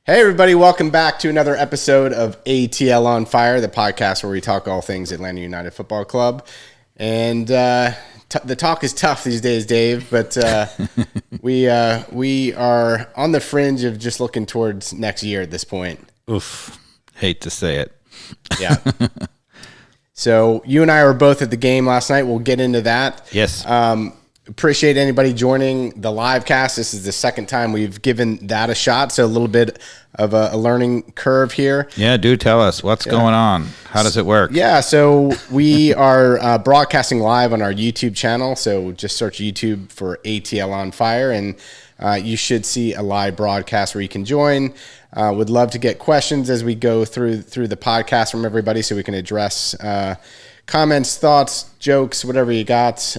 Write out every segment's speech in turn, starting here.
Hey everybody, welcome back to another episode of ATL On Fire, the podcast where we talk all things Atlanta United Football Club. And the talk is tough these days, Dave, but we are on the fringe of just looking towards next year at this point. Oof, hate to say it. Yeah. So you and I were both at the game last night. We'll get into that. Yes. Appreciate anybody joining the live cast. This is the second time we've given that a shot, so a little bit of a learning curve here. Yeah, do tell us what's going on. How does it work? Yeah, so we are broadcasting live on our YouTube channel, so just search YouTube for ATL On Fire, and you should see a live broadcast where you can join. Would love to get questions as we go through the podcast from everybody so we can address comments, thoughts, jokes, whatever you got.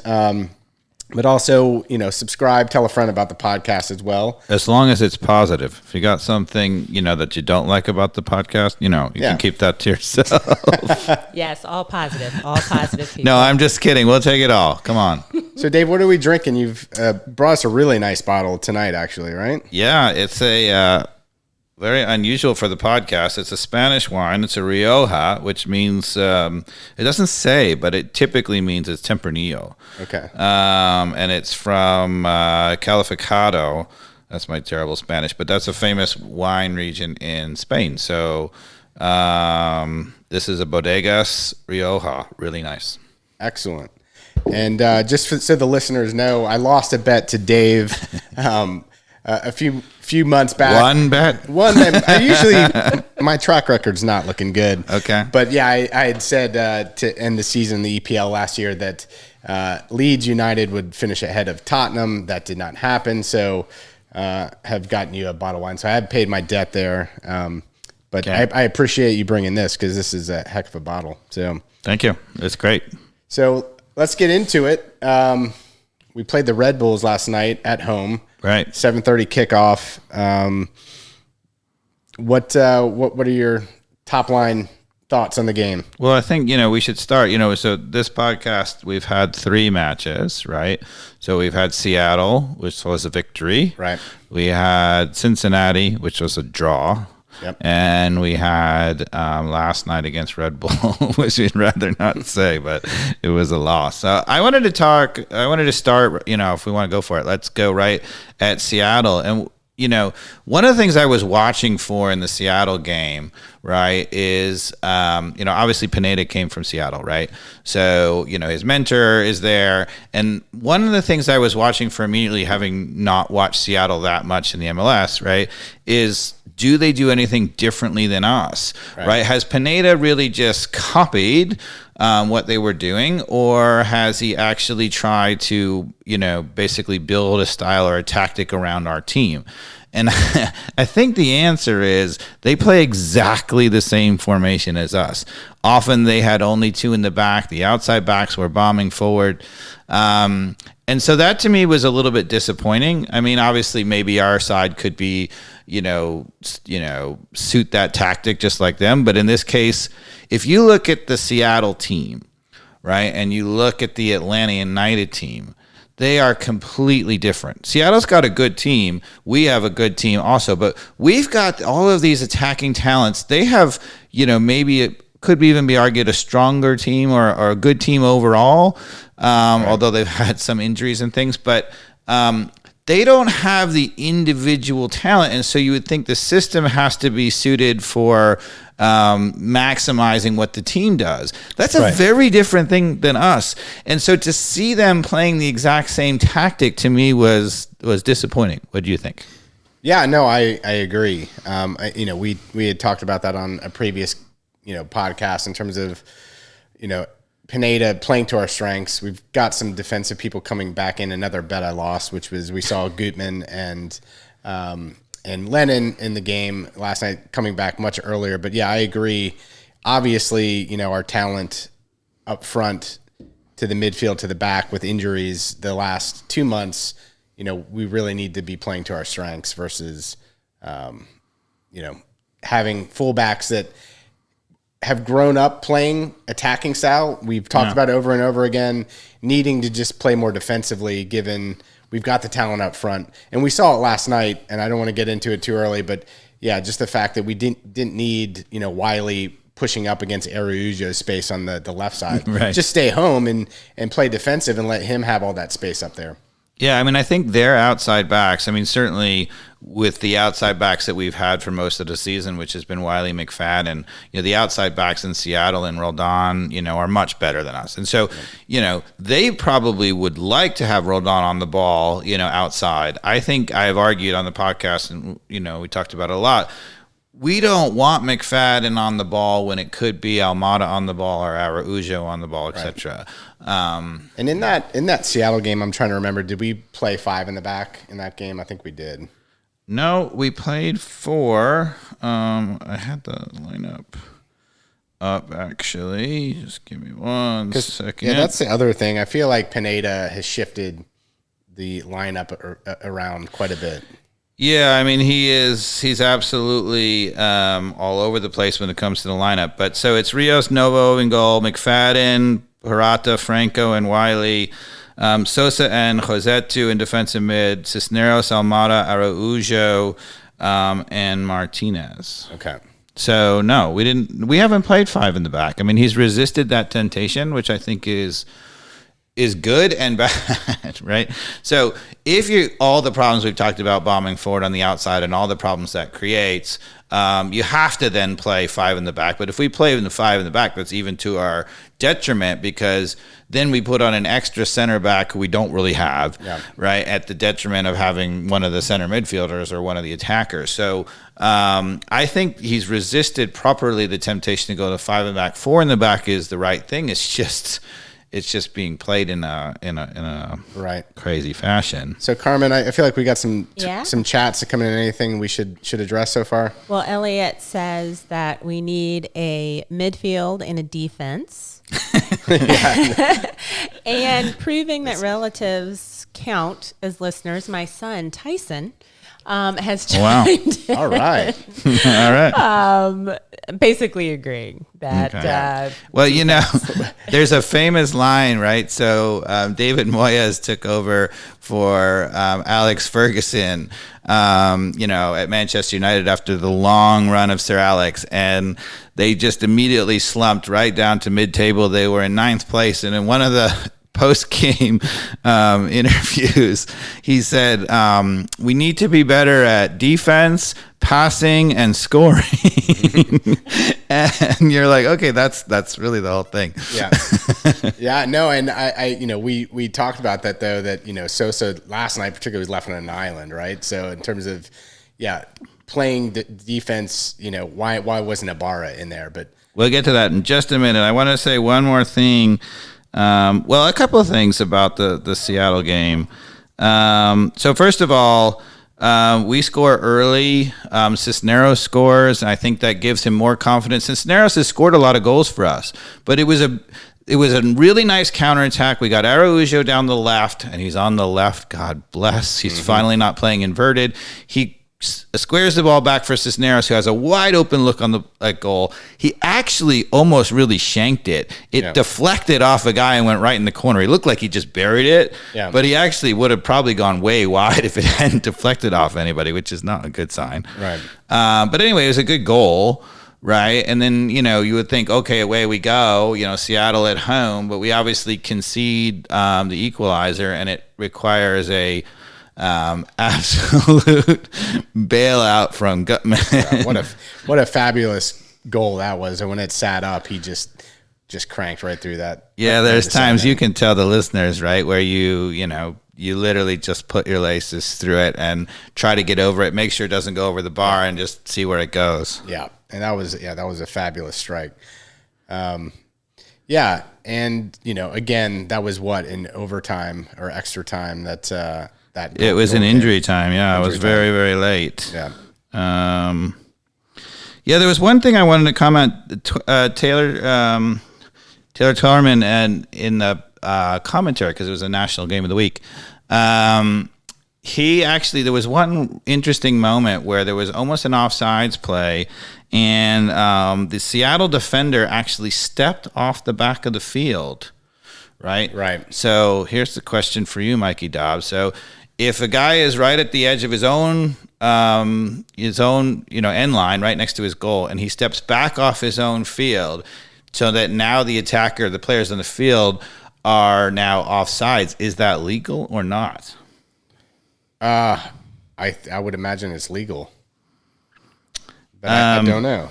But also, subscribe, tell a friend about the podcast as well. As long as it's positive. If you got something, that you don't like about the podcast, you can keep that to yourself. Yes, all positive people. No, I'm just kidding. We'll take it all. Come on. So, Dave, what are we drinking? You've brought us a really nice bottle tonight, actually, right? Yeah, it's a very unusual for the podcast. It's a Spanish wine. It's a Rioja, which means, it doesn't say, but it typically means it's Tempranillo. Okay. And it's from Calificado. That's my terrible Spanish, but that's a famous wine region in Spain. So this is a Bodegas Rioja. Really nice. Excellent. And so the listeners know, I lost a bet to Dave a few months back. One bet? I usually, my track record's not looking good. Okay. But yeah, I had said to end the season, the EPL last year, that Leeds United would finish ahead of Tottenham. That did not happen. So have gotten you a bottle of wine. So I have paid my debt there. But okay. I appreciate you bringing this because this is a heck of a bottle. So thank you. It's great. So let's get into it. We played the Red Bulls last night at home. Right. 7:30 kickoff. What are your top line thoughts on the game? Well, I think, we should start, so this podcast, we've had 3 matches, right? So we've had Seattle, which was a victory. Right. We had Cincinnati, which was a draw. Yep. And we had last night against Red Bull, which we'd rather not say, but it was a loss. I wanted to start, if we want to go for it, let's go right at Seattle. And, one of the things I was watching for in the Seattle game, right, is, obviously Pineda came from Seattle, right? So, his mentor is there. And one of the things I was watching for immediately, having not watched Seattle that much in the MLS, right, is do they do anything differently than us, right? Has Pineda really just copied what they were doing, or has he actually tried to, basically build a style or a tactic around our team? And I think the answer is they play exactly the same formation as us. Often they had only 2 in the back. The outside backs were bombing forward. And so that to me was a little bit disappointing. I mean, obviously maybe our side could be, suit that tactic just like them. But in this case, if you look at the Seattle team, right, and you look at the Atlanta United team, they are completely different. Seattle's got a good team. We have a good team also, but we've got all of these attacking talents. They have, maybe it could even be argued a stronger team or a good team overall, although they've had some injuries and things, but they don't have the individual talent. And so you would think the system has to be suited for maximizing what the team does. That's a very different thing than us. And so to see them playing the exact same tactic to me was disappointing. What do you think? Yeah, no, I agree. We had talked about that on a previous, podcast in terms of, Pineda playing to our strengths. We've got some defensive people coming back in. Another bet I lost, which was we saw Gutman and Lennon in the game last night coming back much earlier. But yeah, I agree. Obviously, our talent up front to the midfield to the back with injuries the last 2 months, we really need to be playing to our strengths versus, having fullbacks that have grown up playing attacking style. We've talked about over and over again, needing to just play more defensively given we've got the talent up front. And we saw it last night, and I don't want to get into it too early, but just the fact that we didn't need, Wiley pushing up against Araujo's space on the left side. Right. Just stay home and play defensive and let him have all that space up there. Yeah, I mean, I think their outside backs, I mean, certainly with the outside backs that we've had for most of the season, which has been Wiley, McFadden, the outside backs in Seattle and Roldan, are much better than us. And so, they probably would like to have Roldan on the ball, outside. I think I've argued on the podcast, and, we talked about it a lot. We don't want McFadden on the ball when it could be Almada on the ball or Araujo on the ball, etc. And in that Seattle game, I'm trying to remember, did we play 5 in the back in that game? I think we did. No, we played 4. I had the lineup up, actually. Just give me 1 second. Yeah, that's the other thing. I feel like Pineda has shifted the lineup around quite a bit. Yeah, I mean, he's absolutely all over the place when it comes to the lineup. But so it's Rios, Novo in goal, McFadden, Hirata, Franco, and Wiley, Sosa and Josetu in defensive mid, Cisneros, Almada, Araujo, and Martinez. Okay. So no, we haven't played 5 in the back. I mean, he's resisted that temptation, which I think is good and bad, right? So if all the problems we've talked about bombing forward on the outside and all the problems that creates, you have to then play 5 in the back. But if we play in the 5 in the back, that's even to our detriment, because then we put on an extra center back who we don't really have, right? At the detriment of having one of the center midfielders or one of the attackers. So I think he's resisted properly the temptation to go to 5 in the back. 4 in the back is the right thing. It's just being played in a right crazy fashion. So Carmen, I feel like we got some chats that come in. Anything we should address so far? Well, Elliot says that we need a midfield and a defense. And proving that relatives count as listeners, my son Tyson has chimed in. All right. All right. Basically agreeing that. Well, there's a famous line, right? So David Moyes took over for Alex Ferguson, at Manchester United after the long run of Sir Alex, and they just immediately slumped right down to mid-table. They were in 9th place, and in one of the post-game interviews, he said, we need to be better at defense, passing, and scoring. And you're like, okay, that's really the whole thing. Yeah. No, and I we talked about that, though, that, Sosa last night particularly was left on an island, right? So in terms of, playing defense, why wasn't Ibarra in there? But we'll get to that in just a minute. I want to say one more thing. A couple of things about the Seattle game. So first of all, we score early. Cisneros scores, and I think that gives him more confidence. Cisneros has scored a lot of goals for us, but it was a really nice counterattack. We got Araujo down the left, and he's on the left. God bless. He's finally not playing inverted. He squares the ball back for Cisneros, who has a wide open look on the goal. He actually almost really shanked it. It deflected off a guy and went right in the corner. He looked like he just buried it, but he actually would have probably gone way wide if it hadn't deflected off anybody, which is not a good sign. Right. But anyway, it was a good goal, right? And then, you would think, okay, away we go, Seattle at home, but we obviously concede the equalizer, and it requires a absolute bailout from Gutman. What a fabulous goal that was. And when it sat up, he just cranked right through that. Yeah, there's times you can tell the listeners, right, where you literally just put your laces through it and try to get over it, make sure it doesn't go over the bar, and just see where it goes. Yeah, and that was a fabulous strike. And again, that was in overtime or extra time that it was an injury time. Yeah, it was very, very late. Yeah. There was one thing I wanted to comment. Taylor Tarman, and in the commentary, because it was a national game of the week, there was one interesting moment where there was almost an offsides play, and the Seattle defender actually stepped off the back of the field. Right. Right. So here's the question for you, Mikey Dobbs. So if a guy is right at the edge of his own end line, right next to his goal, and he steps back off his own field, so that now the attacker, the players on the field, are now offsides, is that legal or not? I would imagine it's legal, but I don't know.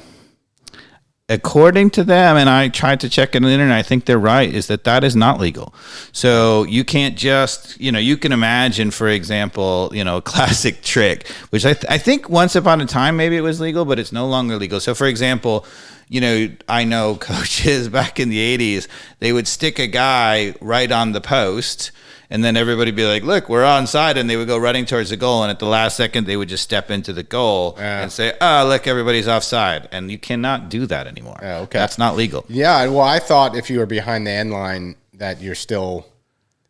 According to them, and I tried to check it on the internet, I think they're right, is that is not legal. So you can't just, you can imagine, for example, a classic trick, which I think once upon a time maybe it was legal, but it's no longer legal. So, for example, I know coaches back in the 80s, they would stick a guy right on the post, and then everybody would be like, look, we're onside, and they would go running towards the goal, and at the last second, they would just step into the goal and say, oh, look, everybody's offside. And you cannot do that anymore. Oh, okay. That's not legal. Yeah, well, I thought if you were behind the end line that you're still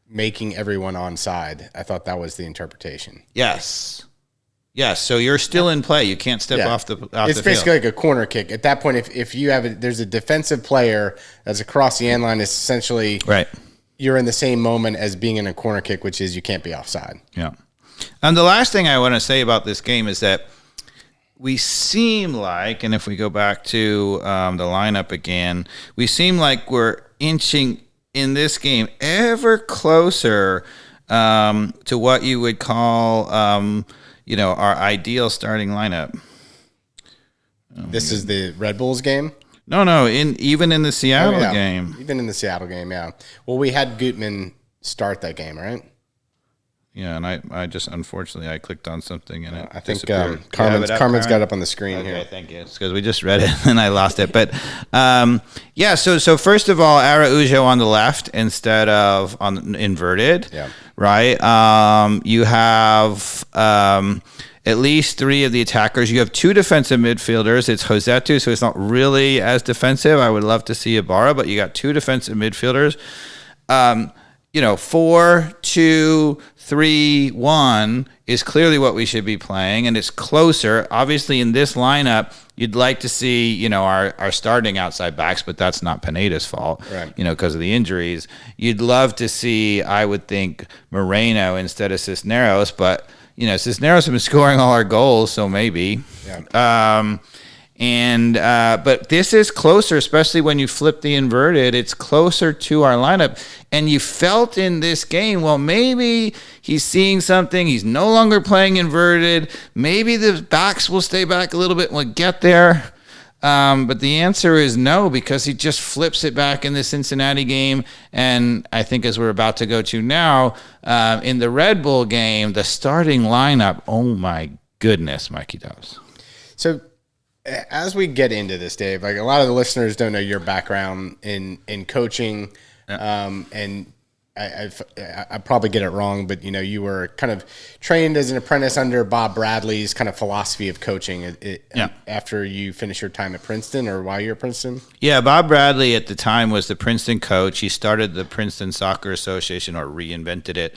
making everyone onside. I thought that was the interpretation. Yes. Yes, so you're still in play. You can't step off the field. It's basically like a corner kick. At that point, if you have there's a defensive player that's across the end line, it's essentially right. You're in the same moment as being in a corner kick, which is you can't be offside. Yeah. And the last thing I want to say about this game is that we seem like, and if we go back to the lineup again, we seem like we're inching in this game ever closer to what you would call, our ideal starting lineup. This is the Red Bulls game? No. Even in the Seattle game. Even in the Seattle game, yeah. Well, we had Gutman start that game, right? Yeah, and I just, unfortunately, I clicked on something and it I think Carmen's got it up on the screen here. Okay, thank you. It's because we just read it and I lost it. But, so first of all, Araujo on the left instead of on inverted, right? You have at least three of the attackers. You have two defensive midfielders. It's Josetu, so it's not really as defensive. I would love to see Ibarra, but you got two defensive midfielders. 4-2-3-1 is clearly what we should be playing, and it's closer. Obviously, in this lineup, you'd like to see, our starting outside backs, but that's not Pineda's fault, right? Because of the injuries. You'd love to see, I would think, Moreno instead of Cisneros, but Cisneros has been scoring all our goals, so maybe. Yeah. But this is closer, especially when you flip the inverted. It's closer to our lineup. And you felt in this game, well, maybe he's seeing something. He's no longer playing inverted. Maybe the backs will stay back a little bit and we'll get there. But the answer is no, because he just flips it back in the Cincinnati game. And I think as we're about to go to now, in the Red Bull game, the starting lineup, oh my goodness, Mikey Dobbs. So as we get into this, Dave, like a lot of the listeners don't know your background in coaching, and I probably get it wrong, but you were kind of trained as an apprentice under Bob Bradley's kind of philosophy of coaching. After you finished your time at Princeton, or while you're at Princeton. Yeah, Bob Bradley at the time was the Princeton coach. He started the Princeton Soccer Association, or reinvented it.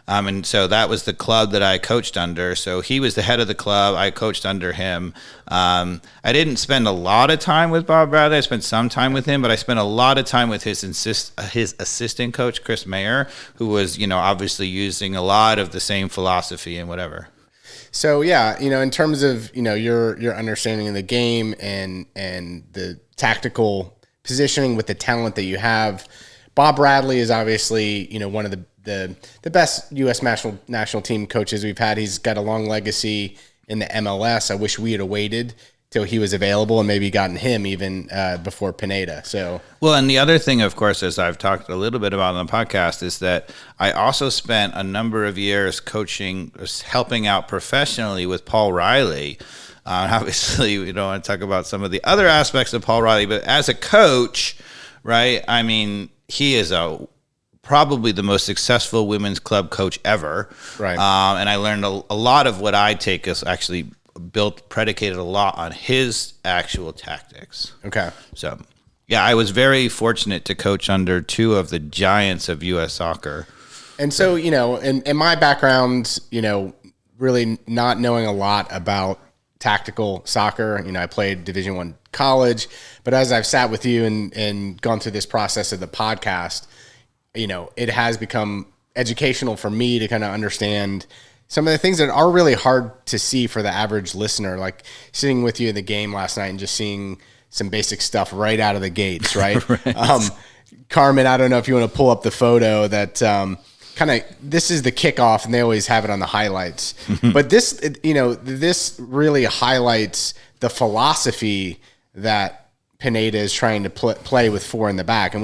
And so that was the club that I coached under. So he was the head of the club. I coached under him. I didn't spend a lot of time with Bob Bradley. I spent some time with him, but I spent a lot of time with his assistant coach, Chris Mayer, who was, obviously using a lot of the same philosophy and whatever. So, yeah, in terms of, your understanding of the game and the tactical positioning with the talent that you have, Bob Bradley is obviously, one of the best U.S. national team coaches we've had. He's got a long legacy in the MLS. I wish we had waited till he was available and maybe gotten him even before Pineda. So, well, and the other thing, of course, as I've talked a little bit about on the podcast, is that I also spent a number of years coaching, helping out professionally with Paul Riley. Obviously, we don't want to talk about some of the other aspects of Paul Riley, but as a coach, right, I mean, he is probably the most successful women's club coach ever. Right. And I learned a lot of what I take is actually predicated a lot on his actual tactics. Okay. So, yeah, I was very fortunate to coach under two of the giants of U.S. soccer. And so, in my background, really not knowing a lot about tactical soccer, I played Division I college, but as I've sat with you and gone through this process of the podcast, it has become educational for me to kind of understand some of the things that are really hard to see for the average listener, like sitting with you in the game last night and just seeing some basic stuff right out of the gates, right? Right. Carmen, I don't know if you want to pull up the photo that this is the kickoff, and they always have it on the highlights. But this really highlights the philosophy that Pineda is trying to play with 4 in the back. And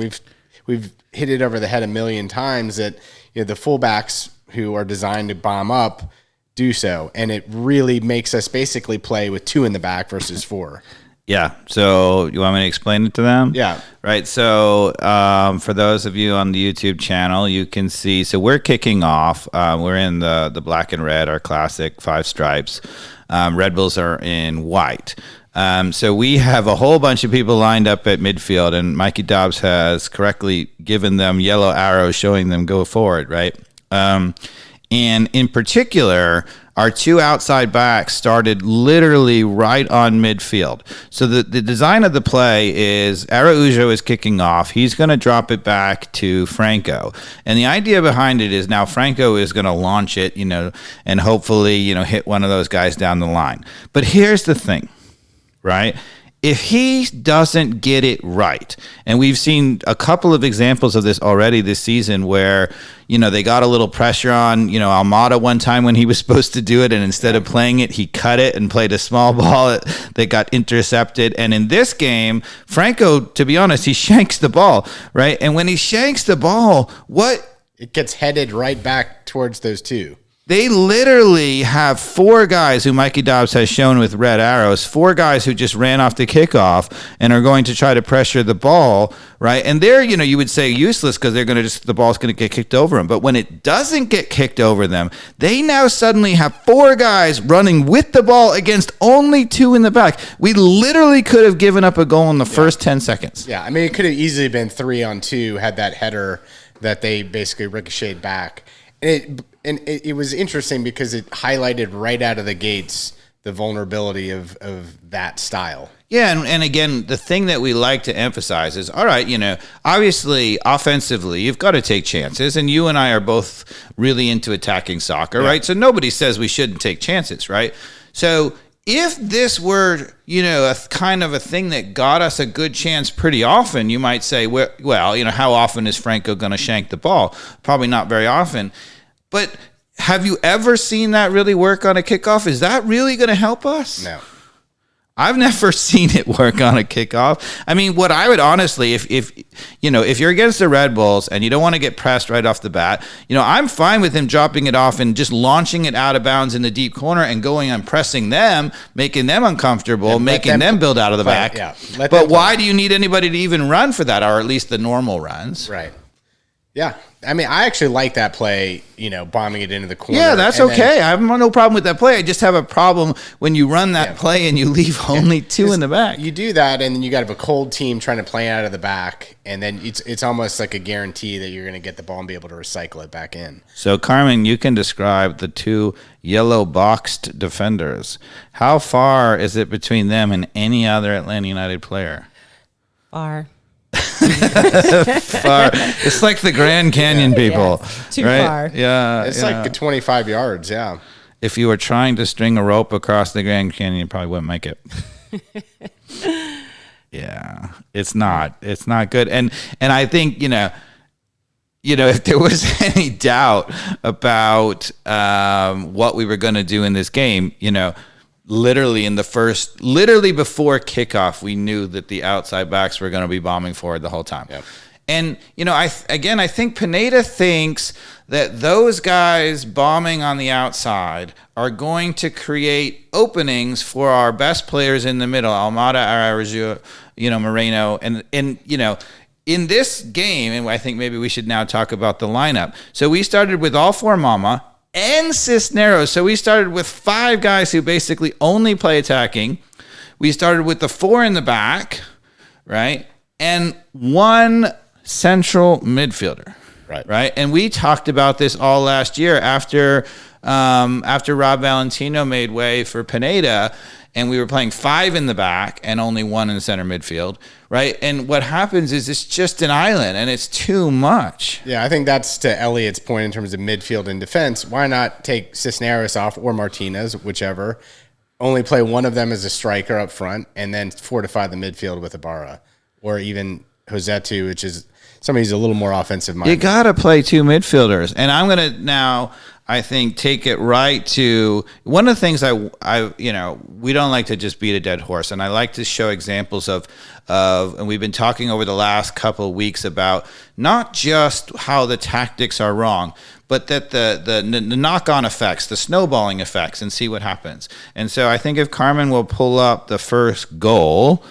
we've hit it over the head a million times that the fullbacks who are designed to bomb up do so. And it really makes us basically play with 2 in the back versus 4. Yeah. So you want me to explain it to them? Yeah. Right. So for those of you on the YouTube channel, you can see, so we're kicking off. We're in the black and red, our classic 5 stripes. Red Bulls are in white. So we have a whole bunch of people lined up at midfield, and Mikey Dobbs has correctly given them yellow arrows showing them go forward, right? And in particular, our 2 outside backs started literally right on midfield. So the design of the play is Araujo is kicking off. He's going to drop it back to Franco. And the idea behind it is now Franco is going to launch it, and hopefully, hit one of those guys down the line. But here's the thing, right? If he doesn't get it right, and we've seen a couple of examples of this already this season where, they got a little pressure on, Almada one time when he was supposed to do it, and instead of playing it, he cut it and played a small ball that got intercepted. And in this game, Franco, to be honest, he shanks the ball, right? And when he shanks the ball, it gets headed right back towards those 2. They literally have 4 guys who Mikey Dobbs has shown with red arrows, 4 guys who just ran off the kickoff and are going to try to pressure the ball, right? And they're, you would say useless because the ball's going to get kicked over them. But when it doesn't get kicked over them, they now suddenly have 4 guys running with the ball against only 2 in the back. We literally could have given up a goal in the first 10 seconds. Yeah, I mean, it could have easily been 3-on-2 had that header that they basically ricocheted back. And it was interesting because it highlighted right out of the gates the vulnerability of that style. Yeah, and again, the thing that we like to emphasize is, all right, obviously, offensively, you've got to take chances, and you and I are both really into attacking soccer, right? So nobody says we shouldn't take chances, right? So if this were, a kind of a thing that got us a good chance pretty often, you might say, well, how often is Franco going to shank the ball? Probably not very often. But have you ever seen that really work on a kickoff? Is that really going to help us? No. I've never seen it work on a kickoff. I mean, what I would honestly, if you're against the Red Bulls and you don't want to get pressed right off the bat, I'm fine with him dropping it off and just launching it out of bounds in the deep corner and going and pressing them, making them uncomfortable, making them build out of the back. Yeah. But why do you need anybody to even run for that, or at least the normal runs? Right. Yeah. I mean, I actually like that play, bombing it into the corner. Yeah, that's okay. I have no problem with that play. I just have a problem when you run that play and you leave only 2 in the back. You do that, and then you got to have a cold team trying to play out of the back, and then it's almost like a guarantee that you're going to get the ball and be able to recycle it back in. So, Carmen, you can describe the 2 yellow boxed defenders. How far is it between them and any other Atlanta United player? Far. Far. It's like the Grand Canyon people. Yes, too right? far. Yeah. It's like 25 yards, yeah. If you were trying to string a rope across the Grand Canyon, you probably wouldn't make it. Yeah. It's not good. And I think, if there was any doubt about what we were going to do in this game, literally before kickoff, we knew that the outside backs were going to be bombing forward the whole time. Yep. And, I think Pineda thinks that those guys bombing on the outside are going to create openings for our best players in the middle, Almada, Araujo, Moreno. And in this game, and I think maybe we should now talk about the lineup. So we started with all 4 Mama and Cisneros. So we started with 5 guys who basically only play attacking. We started with the 4 in the back, right? And 1 central midfielder. Right. And we talked about this all last year after after Rob Valentino made way for Pineda, and we were playing 5 in the back and only 1 in the center midfield, right? And what happens is it's just an island, and it's too much. Yeah, I think that's to Elliott's point in terms of midfield and defense. Why not take Cisneros off or Martinez, whichever, only play one of them as a striker up front, and then fortify the midfield with Ibarra or even Josetu, which is somebody who's a little more offensive minded. You got to play 2 midfielders. And I'm going to now, I think, take it right to one of the things we don't like to just beat a dead horse. And I like to show examples of, and we've been talking over the last couple of weeks about not just how the tactics are wrong, but that the knock-on effects, the snowballing effects, and see what happens. And so I think if Carmen will pull up the first goal.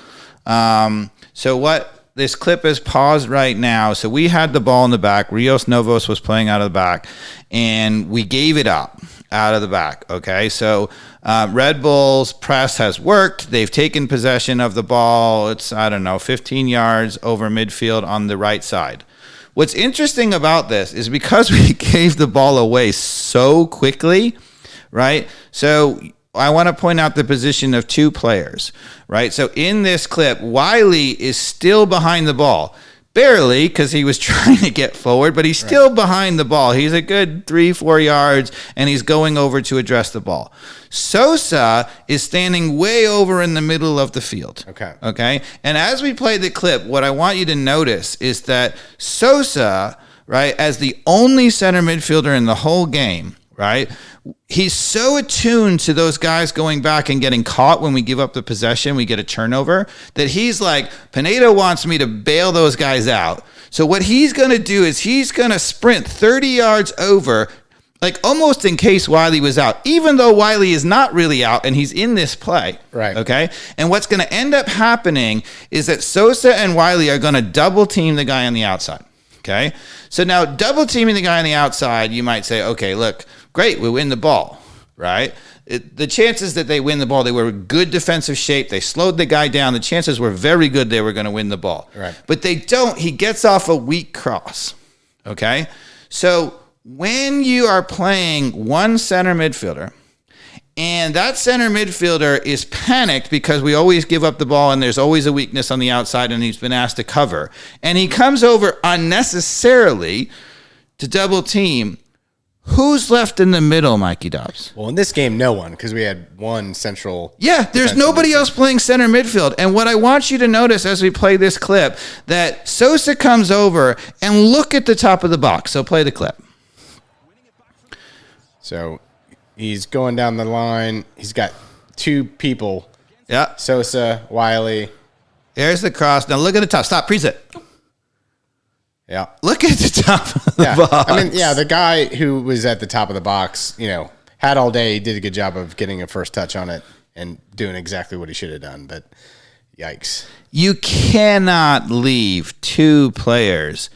So what this clip is paused right now. So we had the ball in the back. Rios Novos was playing out of the back, and we gave it up out of the back. Okay, so Red Bull's press has worked. They've taken possession of the ball. It's, 15 yards over midfield on the right side. What's interesting about this is because we gave the ball away so quickly, right? So I want to point out the position of 2 players, right? So in this clip, Wiley is still behind the ball. Barely, because he was trying to get forward, but he's still behind the ball. He's a good 3-4 yards, and he's going over to address the ball. Sosa is standing way over in the middle of the field. Okay? And as we play the clip, what I want you to notice is that Sosa, right, as the only center midfielder in the whole game, right, he's so attuned to those guys going back and getting caught when we give up the possession, we get a turnover, that he's like, Pineda wants me to bail those guys out. So what he's going to do is he's going to sprint 30 yards over, like almost in case Wiley was out, even though Wiley is not really out and he's in this play. Right. Okay. And what's going to end up happening is that Sosa and Wiley are going to double team the guy on the outside. Okay. So now double teaming the guy on the outside, you might say, okay, look, great, we win the ball, right? The chances that they win the ball, they were good defensive shape. They slowed the guy down. The chances were very good they were going to win the ball. Right. But they don't. He gets off a weak cross, okay? So when you are playing one center midfielder, and that center midfielder is panicked because we always give up the ball and there's always a weakness on the outside and he's been asked to cover, and he comes over unnecessarily to double team, who's left in the middle, Mikey Dobbs? Well, in this game, no one, because we had one central. Yeah, there's nobody else playing center midfield. And what I want you to notice as we play this clip, that Sosa comes over and look at the top of the box. So play the clip. So he's going down the line. He's got 2 people. Yeah. Sosa, Wiley. There's the cross. Now look at the top. Stop. Preset. Yeah. Look at the top of the box. I mean, the guy who was at the top of the box, had all day. He did a good job of getting a first touch on it and doing exactly what he should have done. But yikes. You cannot leave 2 players.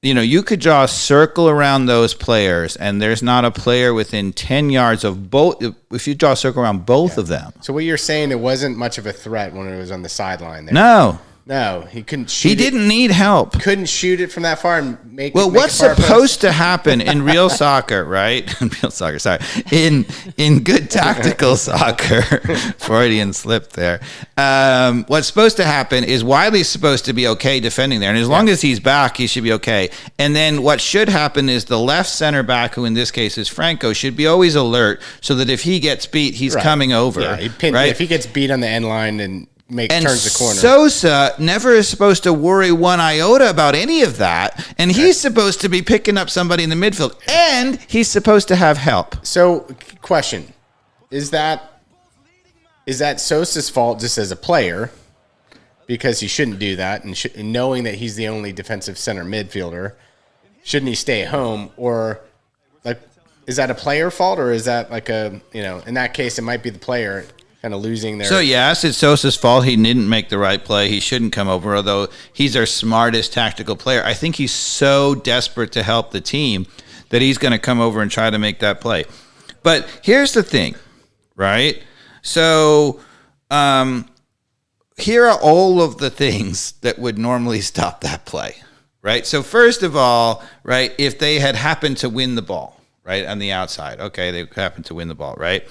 You could draw a circle around those players, and there's not a player within 10 yards of both. If you draw a circle around both of them. So what you're saying, it wasn't much of a threat when it was on the sideline there. No, he couldn't shoot. He didn't need help. Couldn't shoot it from that far and make. Well, what's supposed to happen in real soccer, right? In good tactical soccer, Freudian slip there. What's supposed to happen is Wiley's supposed to be okay defending there, and as long as he's back, he should be okay. And then what should happen is the left center back, who in this case is Franco, should be always alert so that if he gets beat, he's coming over. Yeah, right? If he gets beat on the end line and turns the corner. Sosa never is supposed to worry one iota about any of that, and he's supposed to be picking up somebody in the midfield, and he's supposed to have help. So, question: Is that Sosa's fault just as a player because he shouldn't do that, and knowing that he's the only defensive center midfielder, shouldn't he stay home, or is that a player fault, or is that in that case it might be the player kind of losing their... So, yes, it's Sosa's fault. He didn't make the right play. He shouldn't come over, although he's our smartest tactical player. I think he's so desperate to help the team that he's going to come over and try to make that play. But here's the thing, right? So, here are all of the things that would normally stop that play, right? So, first of all, right, if they had happened to win the ball, right, on the outside. Okay, they happen to win the ball, right?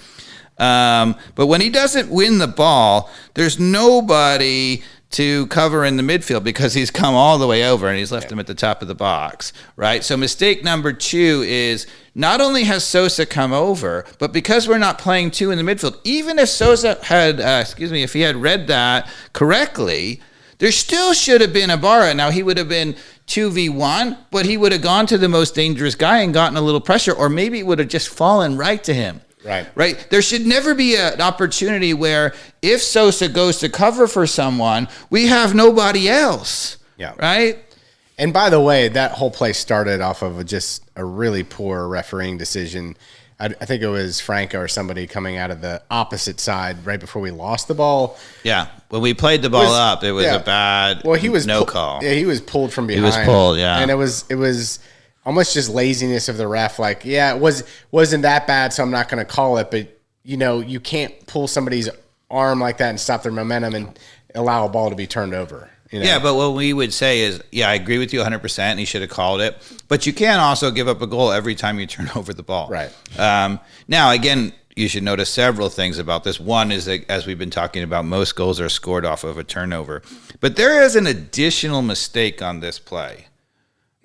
But when he doesn't win the ball, there's nobody to cover in the midfield because he's come all the way over and he's left him at the top of the box, right? So mistake number 2 is not only has Sosa come over, but because we're not playing 2 in the midfield, even if Sosa had, if he had read that correctly, there still should have been Ibarra. Now, he would have been 2v1, but he would have gone to the most dangerous guy and gotten a little pressure, or maybe it would have just fallen right to him. Right. There should never be an opportunity where if Sosa goes to cover for someone, we have nobody else. Yeah. Right. And by the way, that whole play started off of just a really poor refereeing decision. I think it was Franco or somebody coming out of the opposite side right before we lost the ball. Yeah. When we played the ball up, it was a bad call. Yeah, he was pulled from behind. He was pulled, yeah. And it was almost just laziness of the ref. Like, yeah, it wasn't that bad, so I'm not going to call it. But, you can't pull somebody's arm like that and stop their momentum and allow a ball to be turned over. Yeah, but what we would say is, I agree with you 100%, and he should have called it. But you can't also give up a goal every time you turn over the ball. Right. Now, again, you should notice several things about this. One is that, as we've been talking about, most goals are scored off of a turnover. But there is an additional mistake on this play,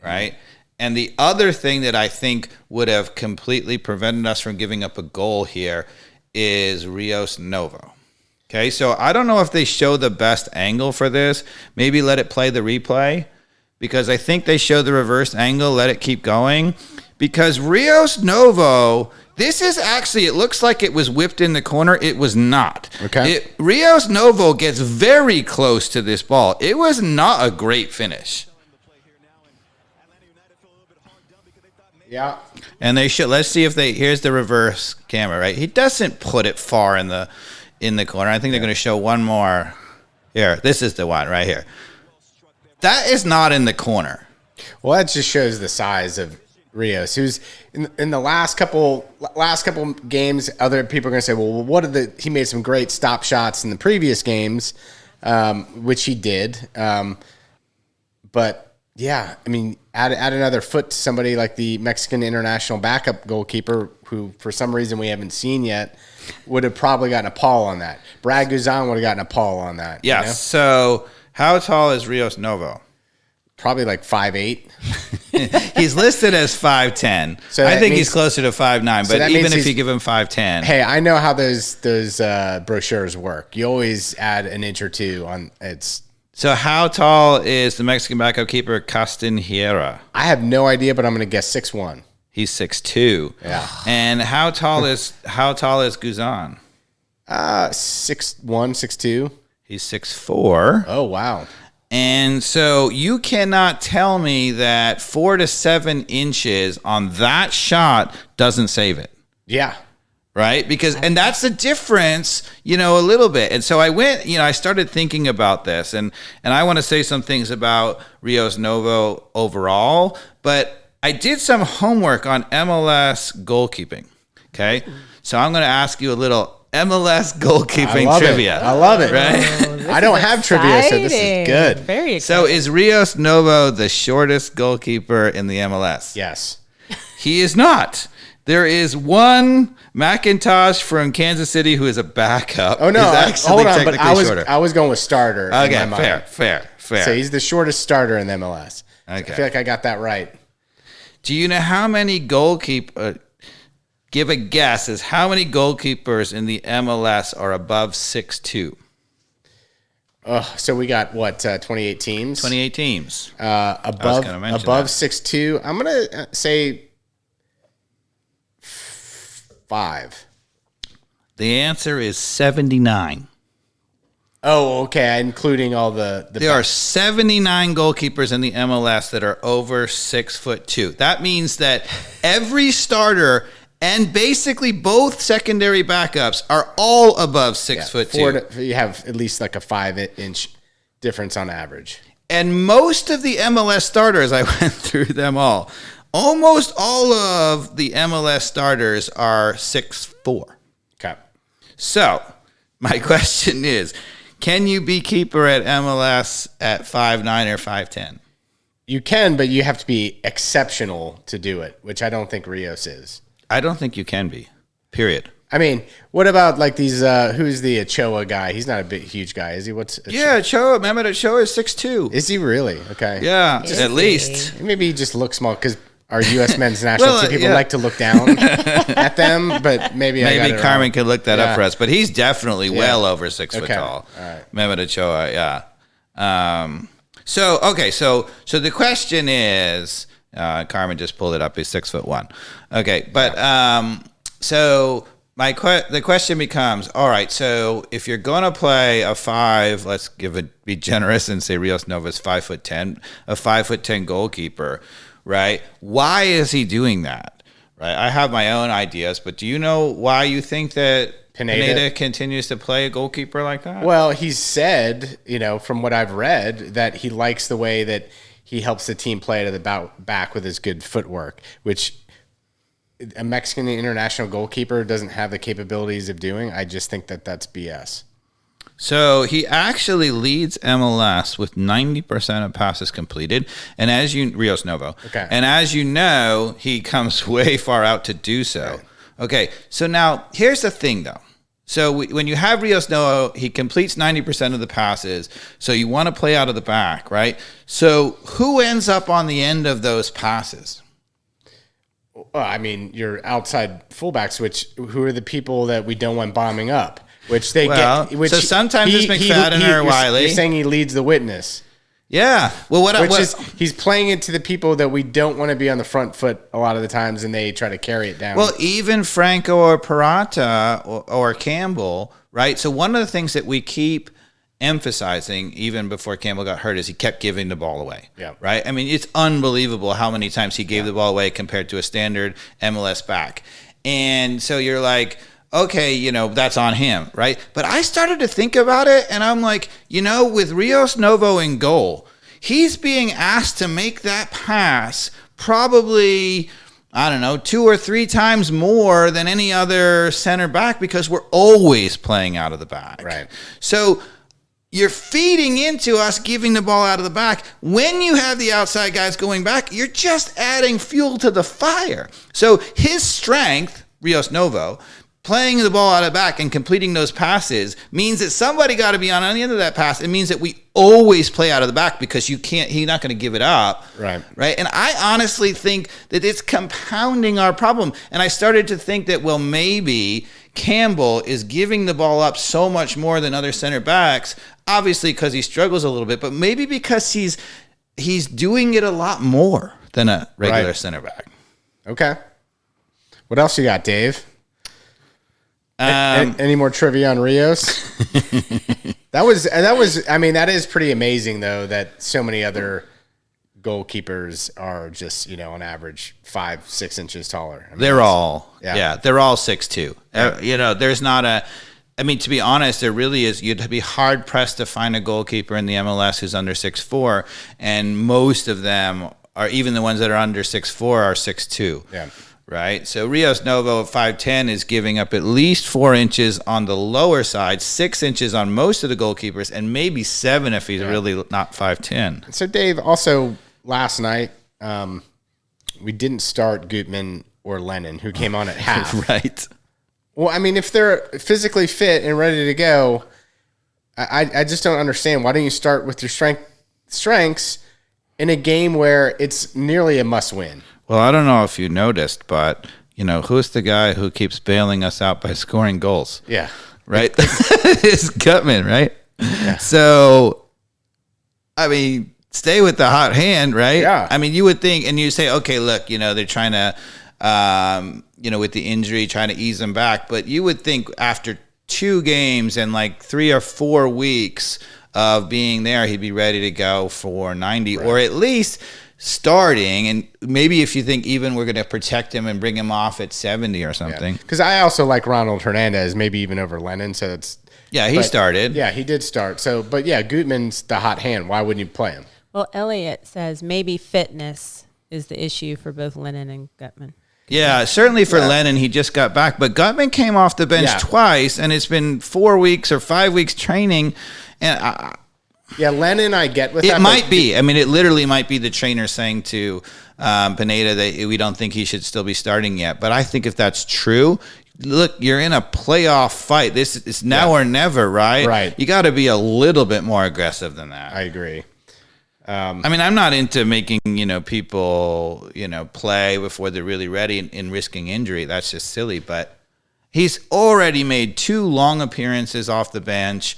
right? And the other thing that I think would have completely prevented us from giving up a goal here is Rios Novo. Okay, so I don't know if they show the best angle for this. Maybe let it play the replay, because I think they show the reverse angle, let it keep going. Because Rios Novo, this is actually, it looks like it was whipped in the corner. It was not. Okay. Rios Novo gets very close to this ball. It was not a great finish. Yeah. And they should, let's see if here's the reverse camera, right? He doesn't put it far in the corner. I think they're going to show one more. Here, this is the one right here. That is not in the corner. Well, that just shows the size of Rios, who's in the last couple games. Other people are going to say, well, he made some great stop shots in the previous games, which he did. But yeah, I mean, add another foot to somebody like the Mexican international backup goalkeeper, who for some reason we haven't seen yet, would have probably gotten a Paul on that. Brad Guzan would have gotten a Paul on that. Yeah. So how tall is Rios Novo? Probably like 5'8". He's listed as 5'10". So I think he's closer to 5'9". But even if you give him 5'10". Hey, I know how those brochures work. You always add an inch or two on it's. So how tall is the Mexican backup keeper Castanheira? I have no idea, but I'm going to guess 6'1". He's 6'2". Yeah. And how tall is Guzan? 6'1", 6'2". He's 6'4". Oh, wow. And so you cannot tell me that 4 to 7 inches on that shot doesn't save it. Yeah. Right? And that's the difference, a little bit. And so I went, I started thinking about this, and I want to say some things about Rios Novo overall, but I did some homework on MLS goalkeeping. Okay. So I'm going to ask you a little MLS goalkeeping trivia. I love it. Right? I don't have trivia, so this is good. Very exciting. So is Rios Novo the shortest goalkeeper in the MLS? Yes. He is not. There is one McIntosh from Kansas City who is a backup. Oh, no. Hold on, but I was going with starter. Okay, fair. So he's the shortest starter in the MLS. Okay. I feel like I got that right. Do you know how many goalkeepers, give a guess as how many goalkeepers in the MLS are above 6'2"? So we got, 28 teams? 28 teams. Above 6'2". I'm going to say 5. The answer is 79. Oh, okay. Including all the there are 79 goalkeepers in the MLS that are over 6'2". That means that every starter and basically both secondary backups are all above 6'2". You have at least like a 5-inch difference on average. And most of the MLS starters, I went through them all. Almost all of the MLS starters are 6'4". Okay. So my question is, can you be keeper at MLS at 5'9" or 5'10"? You can, but you have to be exceptional to do it, which I don't think Rios is. I don't think you can be, period. I mean, what about like these, who's the Ochoa guy? He's not a huge guy, is he? Ochoa, Mehmet Ochoa is 6'2". Is he really? Okay. Yeah, at least. Maybe he just looks small because our U.S. men's national team people like to look down at them, but maybe Carmen can look that up for us. But he's definitely well over 6 foot tall. All right. Mehmet Ochoa, yeah. So the question is, Carmen just pulled it up. He's 6'1". Okay, but so the question becomes, all right. So if you're going to play a 5, let's be generous and say Rios Nova's 5'10", a 5'10" goalkeeper, right? Why is he doing that? Right. I have my own ideas, but do you know why you think that Pineda continues to play a goalkeeper like that? Well, he's said, from what I've read, that he likes the way that he helps the team play to the back with his good footwork, which a Mexican international goalkeeper doesn't have the capabilities of doing. I just think that that's BS. So he actually leads MLS with 90% of passes completed, and Rios Novo. Okay. And as you know, he comes way far out to do so. Right. Okay. So now here's the thing, though. So when you have Rios Novo, he completes 90% of the passes. So you want to play out of the back, right? So who ends up on the end of those passes? Well, I mean, your outside fullbacks, who are the people that we don't want bombing up, which they get. Which so sometimes it's McFadden or Wiley. You're saying he leads the witness. Yeah. Well, he's playing it to the people that we don't want to be on the front foot a lot of the times, and they try to carry it down. Well, even Franco or Parata or Campbell, right? So one of the things that we keep emphasizing, even before Campbell got hurt, is he kept giving the ball away. Yeah. Right? I mean, it's unbelievable how many times he gave the ball away compared to a standard MLS back. And so you're like, okay, that's on him, right? But I started to think about it, and I'm like, with Rios Novo in goal, he's being asked to make that pass probably, 2 or 3 times more than any other center back because we're always playing out of the back. Right. So you're feeding into us giving the ball out of the back. When you have the outside guys going back, you're just adding fuel to the fire. So his strength, Rios Novo, playing the ball out of the back and completing those passes means that somebody got to be on the end of that pass. It means that we always play out of the back because he's not going to give it up. Right. Right. And I honestly think that it's compounding our problem. And I started to think that, well, maybe Campbell is giving the ball up so much more than other center backs, obviously because he struggles a little bit, but maybe because he's doing it a lot more than a regular center back. Okay. What else you got, Dave? Any more trivia on Rios? That was. I mean, that is pretty amazing, though, that so many other goalkeepers are just, on average 5-6 inches taller. I mean, they're all 6'2". Right. There's not a. I mean, to be honest, there really is. You'd be hard pressed to find a goalkeeper in the MLS who's under 6'4", and most of them are, even the ones that are under 6'4", are 6'2". Yeah. Right. So Rios Novo at 5'10" is giving up at least 4 inches on the lower side, 6 inches on most of the goalkeepers, and maybe 7 if he's really not 5'10". So Dave, also last night, we didn't start Gutman or Lennon, who came on at half. Right. Well, I mean, if they're physically fit and ready to go, I just don't understand. Why don't you start with your strengths in a game where it's nearly a must-win? Well, I don't know if you noticed, but, who's the guy who keeps bailing us out by scoring goals? Yeah. Right? It's Gutman, right? Yeah. So, I mean, stay with the hot hand, right? Yeah. I mean, you would think, and you say, okay, look, they're trying to, with the injury, trying to ease him back. But you would think after 2 games and like 3 or 4 weeks of being there, he'd be ready to go for 90, right, or at least starting. And maybe if you think even we're going to protect him and bring him off at 70 or something. Because I also like Ronald Hernandez, maybe even over Lennon. So that's started. Yeah, he did start. So, but yeah, Gutman's the hot hand. Why wouldn't you play him? Well, Elliot says maybe fitness is the issue for both Lennon and Gutman. Yeah, certainly for Lennon, he just got back. But Gutman came off the bench twice, and it's been 4 weeks or 5 weeks training. And Yeah, Lennon, I get with it that. It might be. I mean, it literally might be the trainer saying to Pineda that we don't think he should still be starting yet. But I think if that's true, look, you're in a playoff fight. This is now or never, right? Right. You got to be a little bit more aggressive than that. I agree. I mean, I'm not into making, people, play before they're really ready and risking injury. That's just silly. But he's already made 2 long appearances off the bench.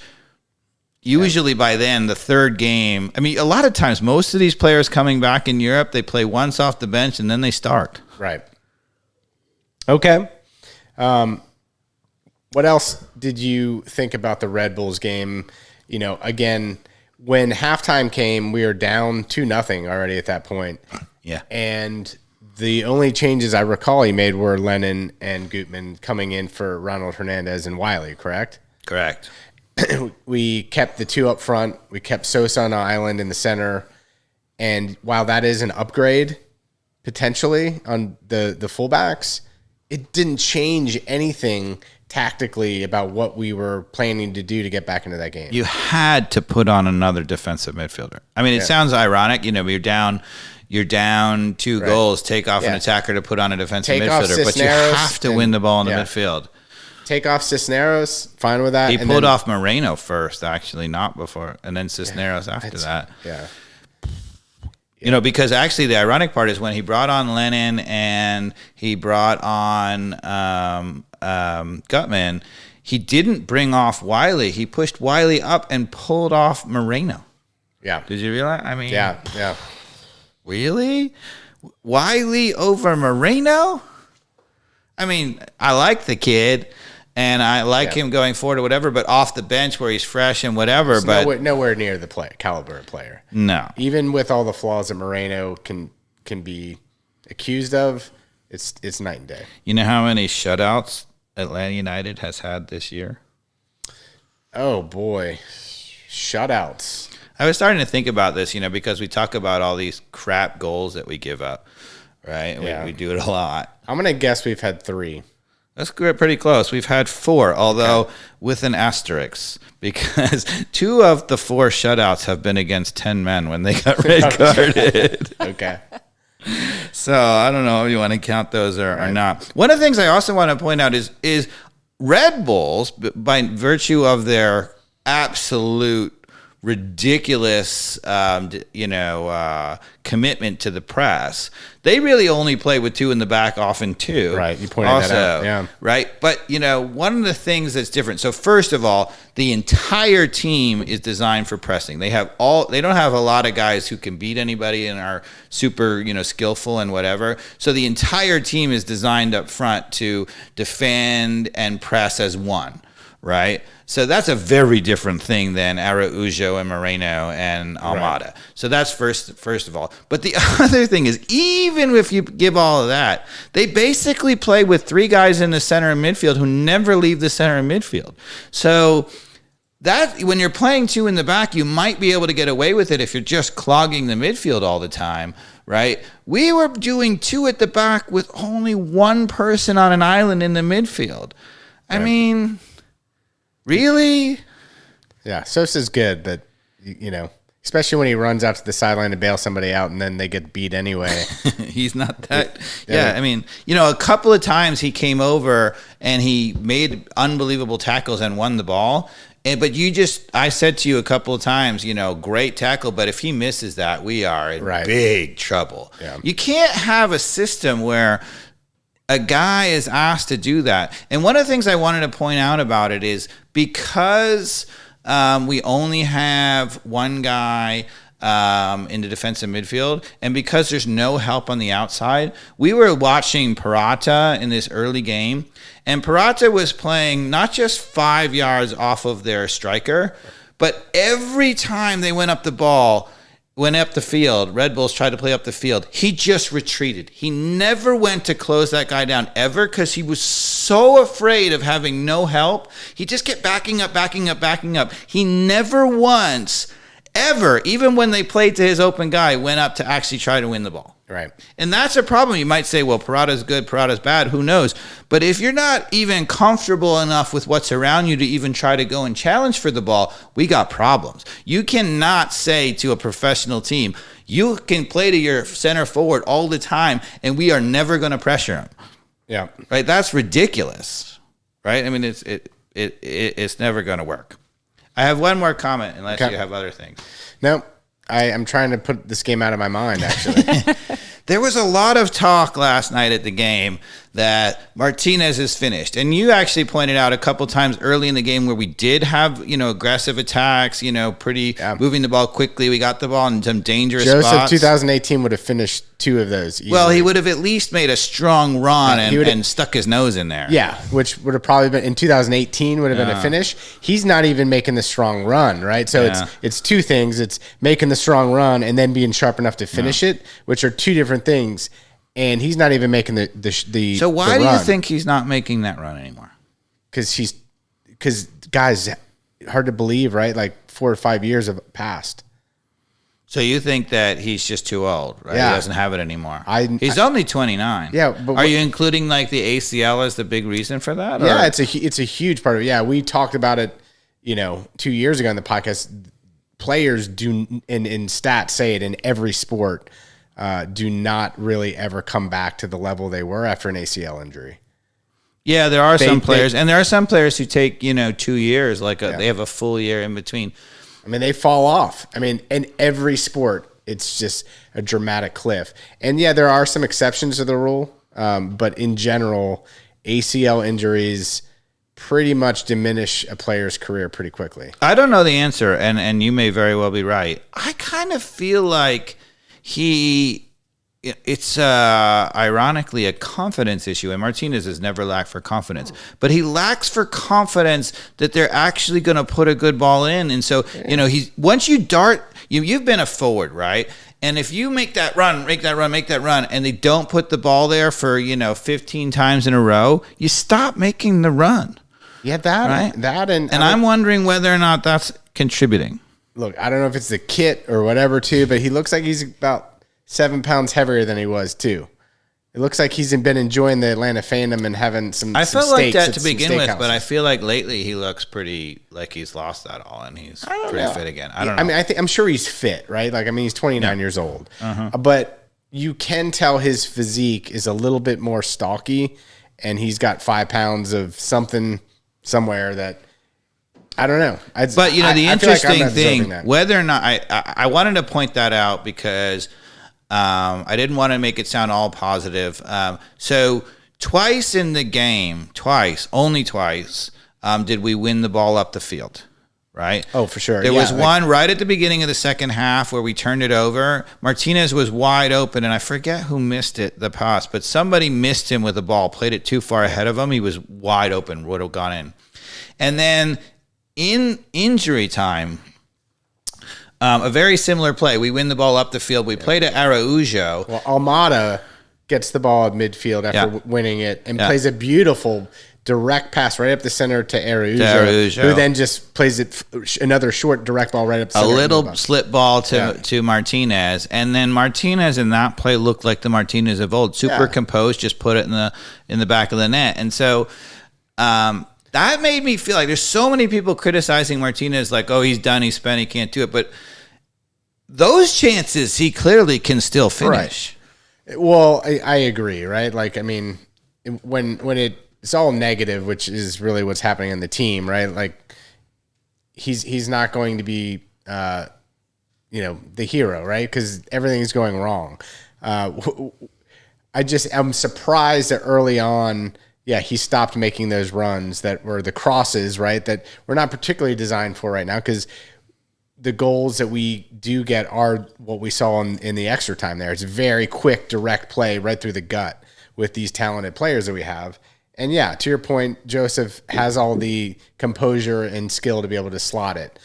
Usually by then, the third game. I mean, a lot of times, most of these players coming back in Europe, they play once off the bench and then they start. Right. Okay. What else did you think about the Red Bulls game? Again, when halftime came, we were down 2-0 already at that point. Yeah. And the only changes I recall he made were Lennon and Gutman coming in for Ronald Hernandez and Wiley, correct? Correct. We kept the 2 up front. We kept Sosa on the island in the center. And while that is an upgrade, potentially, on the fullbacks, it didn't change anything tactically about what we were planning to do to get back into that game. You had to put on another defensive midfielder. I mean, it sounds ironic. You're down 2 goals. Take off an attacker to put on a defensive midfielder, but you have to win the ball in the midfield. Take off Cisneros, fine with that. He pulled off Moreno first, actually, not before, and then Cisneros after that. Yeah. Because actually the ironic part is when he brought on Lennon and he brought on Gutman, he didn't bring off Wiley. He pushed Wiley up and pulled off Moreno. Yeah. Did you realize? I mean, yeah. Really? Wiley over Moreno? I mean, I like the kid. And I like him going forward or whatever, but off the bench where he's fresh and whatever. It's but nowhere near the caliber of player. No. Even with all the flaws that Moreno can be accused of, it's night and day. You know how many shutouts Atlanta United has had this year? Oh, boy. Shutouts. I was starting to think about this, because we talk about all these crap goals that we give up, right? Yeah. We do it a lot. I'm going to guess we've had 3. That's pretty close. We've had 4, although with an asterisk, because 2 of the 4 shutouts have been against 10 men when they got red carded. Okay. So I don't know if you want to count those or not. One of the things I also want to point out is Red Bulls, by virtue of their absolute ridiculous, commitment to the press. They really only play with 2 in the back, often 2. Right, you pointed that out. Yeah. Right, but one of the things that's different. So first of all, the entire team is designed for pressing. They don't have a lot of guys who can beat anybody and are super, skillful and whatever. So the entire team is designed up front to defend and press as one. Right? So that's a very different thing than Araujo and Moreno and Almada. Right. So that's first of all. But the other thing is, even if you give all of that, they basically play with 3 guys in the center and midfield who never leave the center and midfield. So that when you're playing 2 in the back, you might be able to get away with it if you're just clogging the midfield all the time. Right? We were doing 2 at the back with only 1 person on an island in the midfield. I mean... Really? Yeah, Sosa's good, but, especially when he runs out to the sideline to bail somebody out and then they get beat anyway. He's not that. Yeah, I mean, a couple of times he came over and he made unbelievable tackles and won the ball. But I said to you a couple of times, great tackle, but if he misses that, we are in big trouble. Yeah. You can't have a system where a guy is asked to do that. And one of the things I wanted to point out about it is because we only have 1 guy in the defensive midfield, and because there's no help on the outside, we were watching Parata in this early game, and Parata was playing not just 5 yards off of their striker, but every time they went up the field, Red Bulls tried to play up the field, he just retreated. He never went to close that guy down ever because he was so afraid of having no help. He just kept backing up. He never once, ever, even when they played to his open guy, went up to actually try to win the ball. Right. And that's a problem. You might say, well, Parada's good, Parada's bad. Who knows? But if you're not even comfortable enough with what's around you to even try to go and challenge for the ball, we got problems. You cannot say to a professional team, you can play to your center forward all the time, and we are never going to pressure him. Yeah. Right? That's ridiculous. Right? I mean, it's never going to work. I have one more comment, unless you have other things. No. I'm trying to put this game out of my mind, actually. There was a lot of talk last night at the game that Martinez is finished. And you actually pointed out a couple times early in the game where we did have, aggressive attacks, moving the ball quickly. We got the ball in some dangerous spots. Joseph, 2018 would have finished 2 of those easily. Well, he would have at least made a strong run and stuck his nose in there. Yeah, which would have probably been, in 2018 would have been a finish. He's not even making the strong run, right? So it's 2 things. It's making the strong run and then being sharp enough to finish it, which are 2 different things. And he's not even making the So why do you think he's not making that run anymore? Because guys, hard to believe, right? Like 4 or 5 years have passed. So you think that he's just too old, right? Yeah. He doesn't have it anymore. He's only 29. Yeah, but are you including like the ACL as the big reason for that? Or? Yeah, it's a huge part of it. Yeah, we talked about it, 2 years ago in the podcast. Players do, in stats say it in every sport, do not really ever come back to the level they were after an ACL injury. Yeah, there are some players, and there are some players who take 2 years, they have a full year in between. I mean, they fall off. I mean, in every sport, it's just a dramatic cliff. And yeah, there are some exceptions to the rule, but in general, ACL injuries pretty much diminish a player's career pretty quickly. I don't know the answer, and you may very well be right. I kind of feel like it's ironically a confidence issue, and Martinez has never lacked for confidence, but he lacks for confidence that they're actually going to put a good ball in. And so, once you dart, you've been a forward, right? And if you make that run, and they don't put the ball there for, 15 times in a row, you stop making the run. Yeah, and I'm wondering whether or not that's contributing. Look, I don't know if it's the kit or whatever too, but he looks like he's about 7 pounds heavier than he was too. It looks like he's been enjoying the Atlanta Fandom and having some. I felt like that to begin with, houses. But I feel like lately he looks pretty like he's lost that all and he's pretty fit again. I don't know. I mean, I'm sure he's fit, right? Like, I mean, he's 29 years old, but you can tell his physique is a little bit more stocky, and he's got 5 pounds of something somewhere that. I don't know. But the interesting thing, whether or not I wanted to point that out because I didn't want to make it sound all positive. So twice in the game, only twice, did we win the ball up the field, right? Oh, for sure. There was one right at the beginning of the second half where we turned it over. Martinez was wide open, and I forget who missed it, the pass, but somebody missed him with the ball, played it too far ahead of him. He was wide open, would have gone in. And then in injury time, a very similar play. We win the ball up the field. We played to Araujo. Well, Almada gets the ball at midfield after winning it and plays a beautiful direct pass right up the center to Araujo, who then just plays it another short direct ball right up the center. A little slip ball to Martinez. And then Martinez in that play looked like the Martinez of old. Super composed, just put it in the back of the net. And so that made me feel like there's so many people criticizing Martinez like, oh, he's done, he's spent, he can't do it. But those chances, he clearly can still finish. Right. Well, I agree, right? Like, I mean, when it's all negative, which is really what's happening in the team, right? Like, he's not going to be, the hero, right? Because everything's going wrong. I'm surprised that early on, he stopped making those runs that were the crosses, right? That we're not particularly designed for right now because the goals that we do get are what we saw in the extra time there. It's a very quick, direct play right through the gut with these talented players that we have. And to your point, Joseph has all the composure and skill to be able to slot it.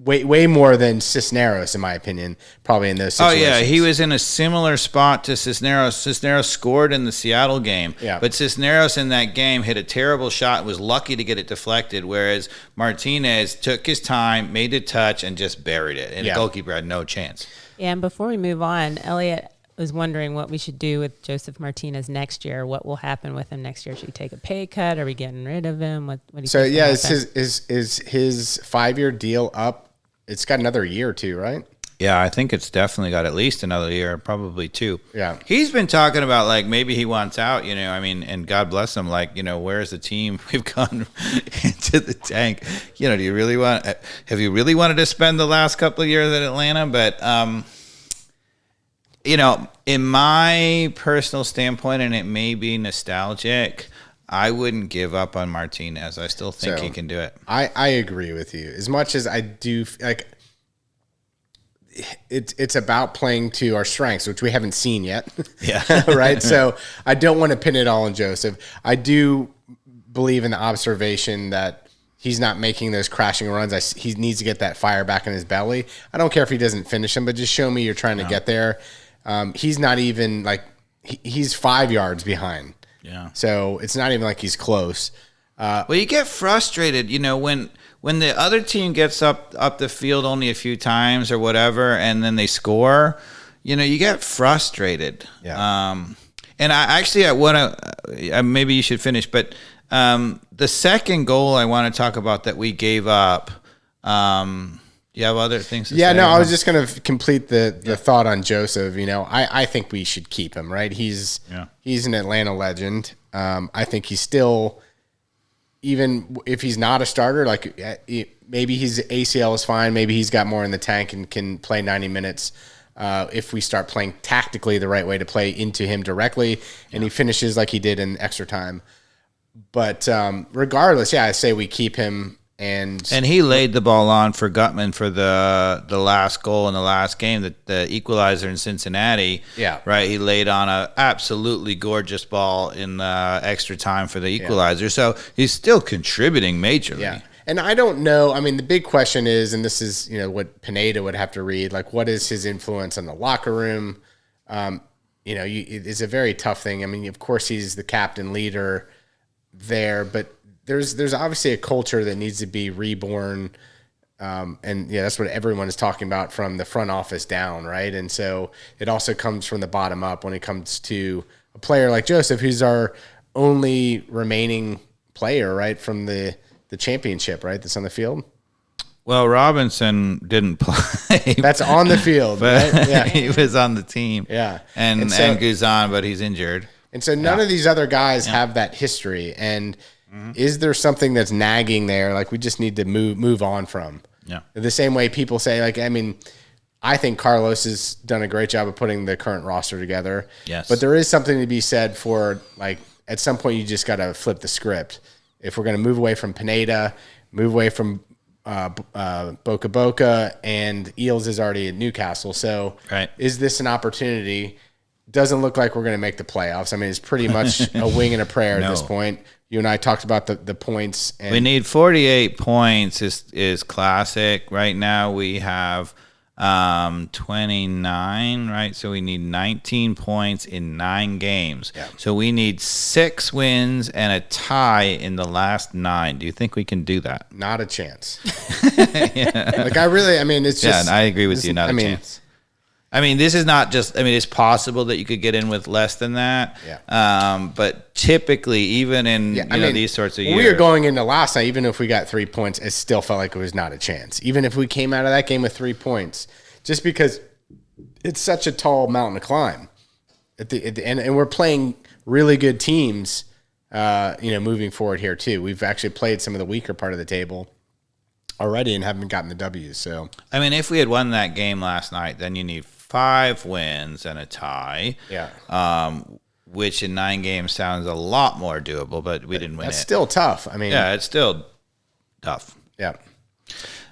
Way more than Cisneros, in my opinion, probably in those situations. Oh, yeah, he was in a similar spot to Cisneros. Cisneros scored in the Seattle game, but Cisneros in that game hit a terrible shot and was lucky to get it deflected, whereas Martinez took his time, made the touch, and just buried it. And the goalkeeper had no chance. Yeah, and before we move on, Elliot, is wondering what we should do with Joseph Martinez next year. What will happen with him next year? Should he take a pay cut? Are we getting rid of him? What do you think? Yeah, is his 5-year deal up? It's got another year or two, right? Yeah, I think it's definitely got at least another year, probably 2. Yeah. He's been talking about, like, maybe he wants out, I mean, and God bless him, like, where's the team? We've gone into the tank. Do you really have you really wanted to spend the last couple of years at Atlanta? But, in my personal standpoint, and it may be nostalgic, I wouldn't give up on Martinez. I still think he can do it. I agree with you. As much as I do, like, it's about playing to our strengths, which we haven't seen yet. Yeah. Right. So I don't want to pin it all on Joseph. I do believe in the observation that he's not making those crashing runs. He needs to get that fire back in his belly. I don't care if he doesn't finish them, but just show me you're trying to get there. He's not even like he's 5 yards behind. Yeah. So it's not even like he's close. Well, you get frustrated, when the other team gets up the field only a few times or whatever, and then they score, you get frustrated. Yeah. And I want to, maybe you should finish, but the second goal I want to talk about that we gave up, you have other things to say? Yeah, no, I was just going to complete the thought on Joseph. I think we should keep him, right? He's an Atlanta legend. I think he's still, even if he's not a starter, like maybe his ACL is fine. Maybe he's got more in the tank and can play 90 minutes if we start playing tactically the right way to play into him directly and he finishes like he did in extra time. But regardless, I say we keep him. And he laid the ball on for Gutman for the last goal in the last game, the equalizer in Cincinnati. Yeah. Right. He laid on a absolutely gorgeous ball in the extra time for the equalizer. Yeah. So he's still contributing majorly. Yeah. And I don't know. I mean, the big question is, and this is, what Pineda would have to read, like, what is his influence on the locker room? It's a very tough thing. I mean, of course, he's the captain leader there, but there's obviously a culture that needs to be reborn. That's what everyone is talking about from the front office down, right? And so it also comes from the bottom up when it comes to a player like Joseph, who's our only remaining player, right, from the championship, right, that's on the field. Well, Robinson didn't play. That's on the field, but right? Yeah. He was on the team. Yeah. And Guzan, but he's injured. And so none of these other guys have that history. And is there something that's nagging there? Like, we just need to move on from. Yeah. The same way people say, like, I mean, I think Carlos has done a great job of putting the current roster together. Yes. But there is something to be said for, like, at some point you just got to flip the script. If we're going to move away from Pineda, move away from Boca, and Eels is already at Newcastle. So is this an opportunity? Doesn't look like we're going to make the playoffs. I mean, it's pretty much a wing and a prayer at this point. You and I talked about the points. And we need 48 points is classic. Right now we have 29, right? So we need 19 points in 9 games. Yeah. So we need 6 wins and a tie in the last 9. Do you think we can do that? Not a chance. Like, it's just. Yeah, I agree with you. Not a chance. I mean, this is not just, it's possible that you could get in with less than that. Yeah. But typically, even in these sorts of years. We were going into last night, even if we got 3 points, it still felt like it was not a chance. Even if we came out of that game with 3 points, just because it's such a tall mountain to climb. At the end, and we're playing really good teams, moving forward here too. We've actually played some of the weaker part of the table already and haven't gotten the W's. So, if we had won that game last night, then you need 5 wins and a tie. Yeah. Which in 9 games sounds a lot more doable, but we didn't win it. That's still tough. It's still tough. Yeah.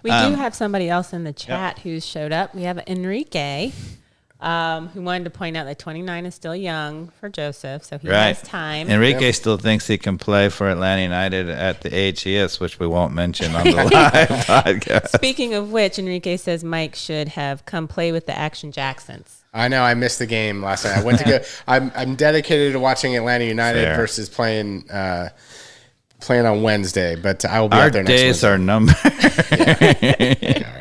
We do have somebody else in the chat who's showed up. We have Enrique, who wanted to point out that 29 is still young for Joseph, so he has time. Enrique still thinks he can play for Atlanta United at the age he is, which we won't mention on the live podcast. Speaking of which, Enrique says Mike should have come play with the Action Jacksons. I know. I missed the game last night. I went to go. I'm dedicated to watching Atlanta United versus playing on Wednesday, but I will be out there next Wednesday. Our days are numbered.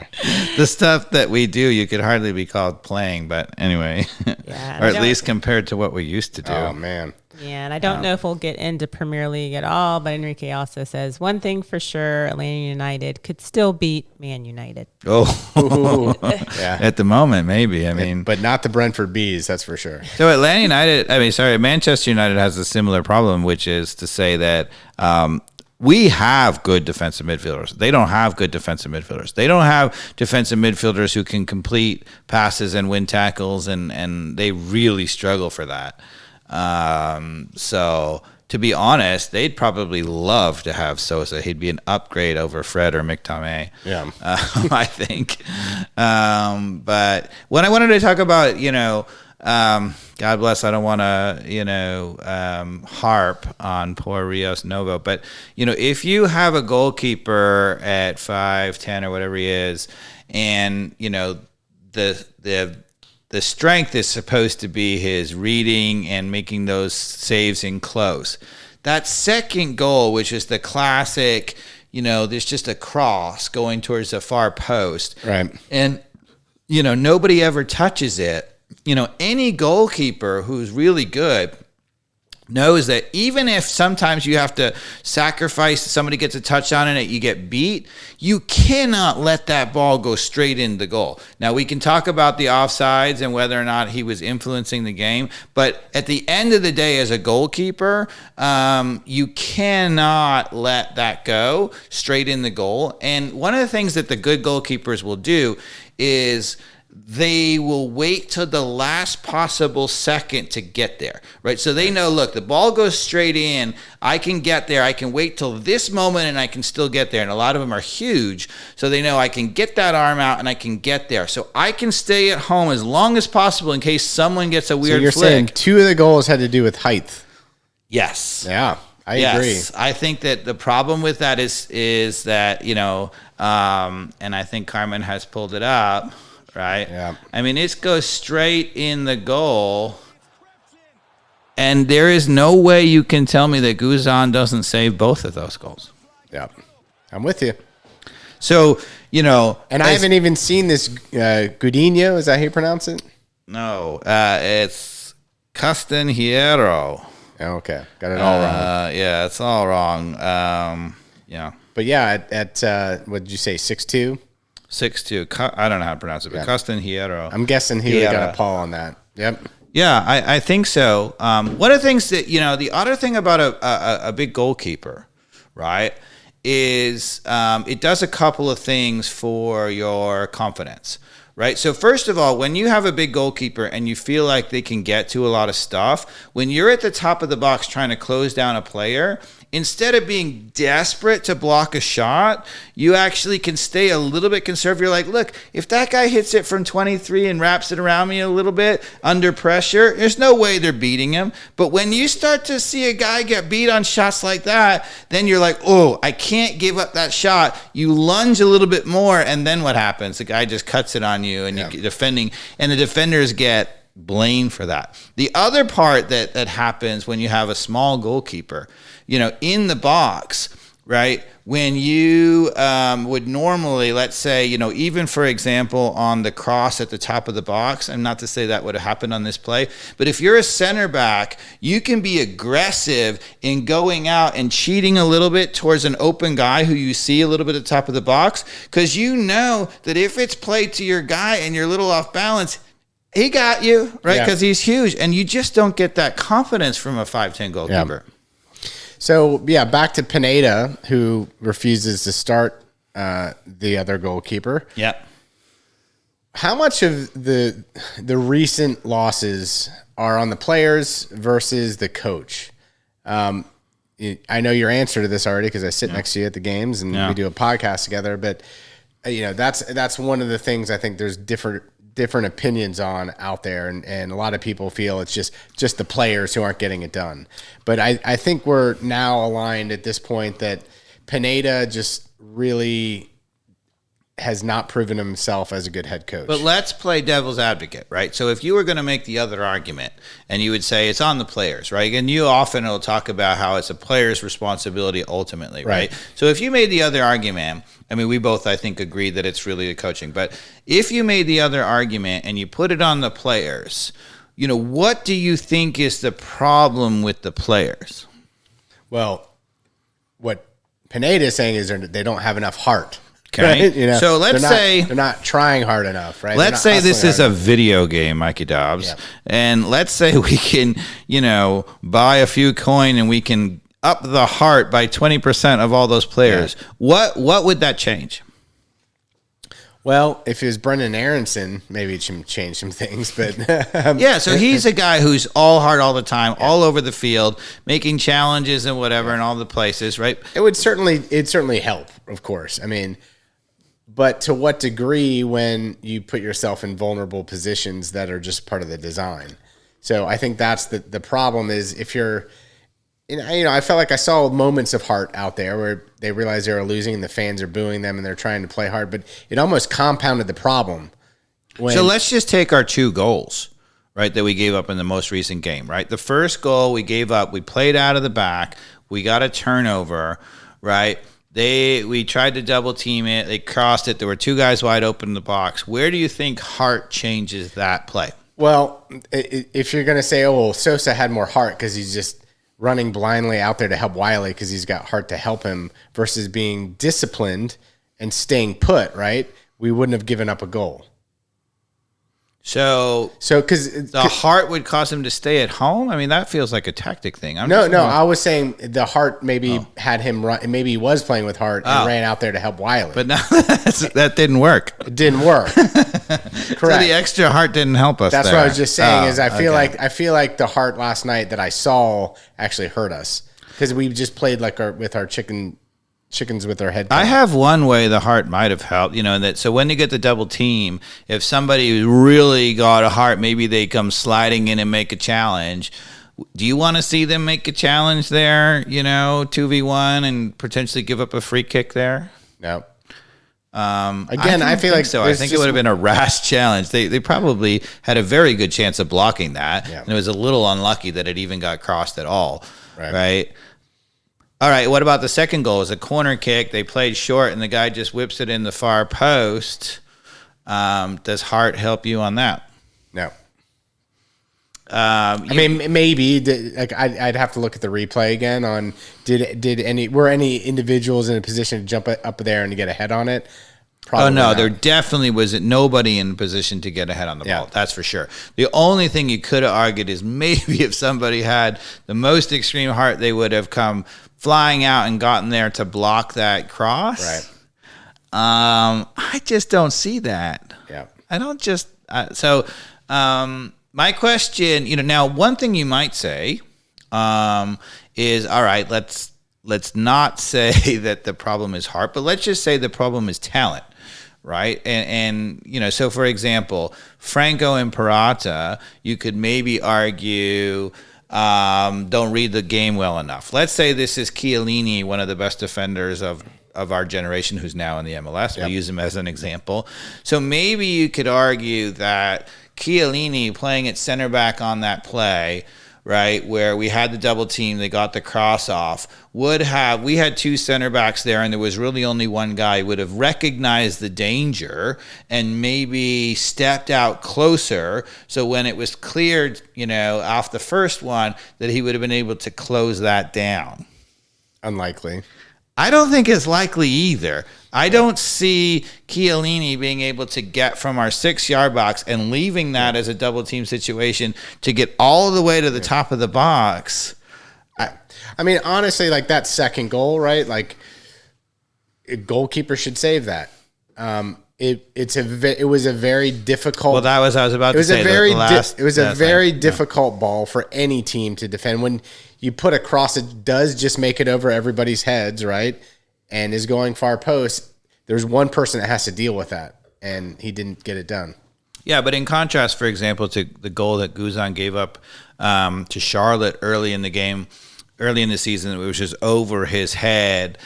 The stuff that we do, you could hardly be called playing, but anyway, Yeah, or at least compared to what we used to do. Oh man. Yeah, and I don't know if we'll get into Premier League at all, but Enrique also says one thing for sure, Atlanta United could still beat Man United. Oh, Yeah. at the moment, maybe. I mean, But not the Brentford Bees, that's for sure. so Manchester United has a similar problem, which is to say that we have good defensive midfielders. They don't have good defensive midfielders. They don't have defensive midfielders who can complete passes and win tackles, and they really struggle for that. So to be honest, they'd probably love to have Sosa. He'd be an upgrade over Fred or McTominay. Yeah. I think. But when I wanted to talk about, God bless, I don't want to, harp on poor Rios Novo, but, if you have a goalkeeper at 5'10" or whatever he is, and, the strength is supposed to be his reading and making those saves in close. That second goal, which is the classic, there's just a cross going towards the far post. Right. And, nobody ever touches it. Any goalkeeper who's really good knows that even if sometimes you have to sacrifice, somebody gets a touch on it, you get beat, you cannot let that ball go straight in the goal. Now, we can talk about the offsides and whether or not he was influencing the game, but at the end of the day, as a goalkeeper, you cannot let that go straight in the goal. And one of the things that the good goalkeepers will do is they will wait till the last possible second to get there, right? So they know, look, the ball goes straight in. I can get there. I can wait till this moment and I can still get there. And a lot of them are huge. So they know I can get that arm out and I can get there. So I can stay at home as long as possible in case someone gets a weird So you're flick. saying 2 of the goals had to do with height. Yes. Yeah, I agree. I think that the problem with that is that, and I think Carmen has pulled it up, right? Yeah. I mean, it goes straight in the goal, and there is no way you can tell me that Guzan doesn't save both of those goals. Yeah, I'm with you. So, And I haven't even seen this Gudinho. Is that how you pronounce it? No, it's Castanheiro. Okay, got it all wrong. Yeah, it's all wrong. Yeah. But yeah, at what did you say, 6'2"? 6'2". I don't know how to pronounce it, but Castanheiro. I'm guessing he would have got a Paul on that. Yep. Yeah, I think so. One of the things that, the other thing about a big goalkeeper, right, is it does a couple of things for your confidence, right? So first of all, when you have a big goalkeeper and you feel like they can get to a lot of stuff, when you're at the top of the box trying to close down a player, instead of being desperate to block a shot, you actually can stay a little bit conservative. You're like, look, if that guy hits it from 23 and wraps it around me a little bit under pressure, there's no way they're beating him. But when you start to see a guy get beat on shots like that, then you're like, oh, I can't give up that shot. You lunge a little bit more, and then what happens? The guy just cuts it on you, and you're defending, and the defenders get blamed for that. The other part that happens when you have a small goalkeeper, in the box, right? When you would normally, let's say, even for example, on the cross at the top of the box, and not to say that would have happened on this play, but if you're a center back, you can be aggressive in going out and cheating a little bit towards an open guy who you see a little bit at the top of the box, because you know that if it's played to your guy and you're a little off balance, he got you, right? Because he's huge, and you just don't get that confidence from a 5'10" goalkeeper. Yeah. So, back to Pineda, who refuses to start the other goalkeeper. Yeah. How much of the recent losses are on the players versus the coach? I know your answer to this already because I sit next to you at the games and we do a podcast together. But that's one of the things I think there's different opinions on out there, and a lot of people feel it's just the players who aren't getting it done. But I think we're now aligned at this point that Pineda just really has not proven himself as a good head coach. But let's play devil's advocate, right? So if you were going to make the other argument and you would say it's on the players, right? And you often will talk about how it's a player's responsibility ultimately, right? So if you made the other argument, I mean, we both, I think, agree that it's really the coaching. But if you made the other argument and you put it on the players, what do you think is the problem with the players? Well, what Pineda is saying is they don't have enough heart. Okay. Right? So let's say they're not trying hard enough, right? Let's say this is a video game, Mikey Dobbs, and let's say we can, buy a few coin and we can up the heart by 20% of all those players. Yeah. What would that change? Well, if it was Brendan Aronson, maybe it should change some things. But so he's a guy who's all heart all the time, all over the field, making challenges and whatever in all the places, right? It'd certainly help, of course. I mean, but to what degree when you put yourself in vulnerable positions that are just part of the design? So I think that's the problem is if you're, I felt like I saw moments of heart out there where they realized they were losing and the fans are booing them and they're trying to play hard, but it almost compounded the problem. So let's just take our 2 goals, right, that we gave up in the most recent game, right? The first goal we gave up, we played out of the back, we got a turnover, right? We tried to double team it. They crossed it. There were 2 guys wide open in the box. Where do you think heart changes that play? Well, if you're going to say, Sosa had more heart because he's just running blindly out there to help Wiley because he's got heart to help him versus being disciplined and staying put, right? We wouldn't have given up a goal. So because the heart would cause him to stay at home. I mean, that feels like a tactic thing. No. I was saying the heart maybe had him run. Maybe he was playing with heart and ran out there to help Wiley. But no, that didn't work. It didn't work. Correct. So the extra heart didn't help us. That's what I was just saying. I feel like the heart last night that I saw actually hurt us because we just played with our chickens with their head. I have one way the heart might have helped, that so when you get the double team, if somebody really got a heart, maybe they come sliding in and make a challenge. Do you want to see them make a challenge there, 2v1 and potentially give up a free kick there? No. Again, I feel like so. I think it would have been a rash challenge. They probably had a very good chance of blocking that. Yeah. And it was a little unlucky that it even got crossed at all. Right? All right, what about the second goal? It was a corner kick. They played short, and the guy just whips it in the far post. Does heart help you on that? No. Maybe. I'd have to look at the replay again on were any individuals in a position to jump up there and to get a head on it? Probably not. There definitely was nobody in position to get ahead on the ball. That's for sure. The only thing you could have argued is maybe if somebody had the most extreme heart, they would have come flying out and gotten there to block that cross. Right. I just don't see that. Yeah. I don't just my question, now one thing you might say is, all right, let's not say that the problem is heart, but let's just say the problem is talent. Right. And so for example, Franco and Parata, you could maybe argue don't read the game well enough. Let's say this is Chiellini, one of the best defenders of our generation who's now in the MLS. We'll use him as an example. So maybe you could argue that Chiellini playing at center back on that play, right, where we had the double team, they got the cross off, we had 2 center backs there and there was really only one guy who would have recognized the danger and maybe stepped out closer. So when it was cleared, off the first one, that he would have been able to close that down. Unlikely. I don't think it's likely either. I don't see Chiellini being able to get from our 6-yard box and leaving that as a double team situation to get all the way to the top of the box. I mean, honestly, like that second goal, right? Like a goalkeeper should save that. It was a very difficult. Well, that was I was about to say. It was a very difficult ball for any team to defend. When you put a cross, it does just make it over everybody's heads, right? And is going far post. There's one person that has to deal with that, and he didn't get it done. Yeah, but in contrast, for example, to the goal that Guzan gave up to Charlotte early in the game, early in the season, which was over his head.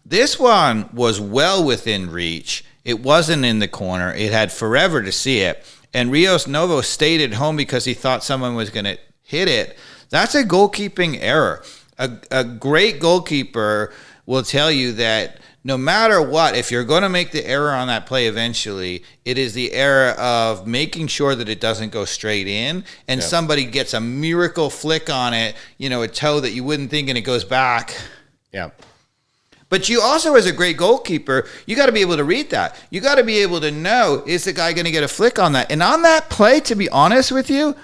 This one was well within reach. It wasn't in the corner. It had forever to see it. And Rios Novo stayed at home because he thought someone was going to hit it. That's a goalkeeping error. A great goalkeeper will tell you that no matter what, if you're going to make the error on that play eventually, it is the error of making sure that it doesn't go straight in and somebody gets a miracle flick on it, a toe that you wouldn't think, and it goes back. Yeah. But you also, as a great goalkeeper, you got to be able to read that. You got to be able to know, is the guy going to get a flick on that? And on that play, to be honest with you,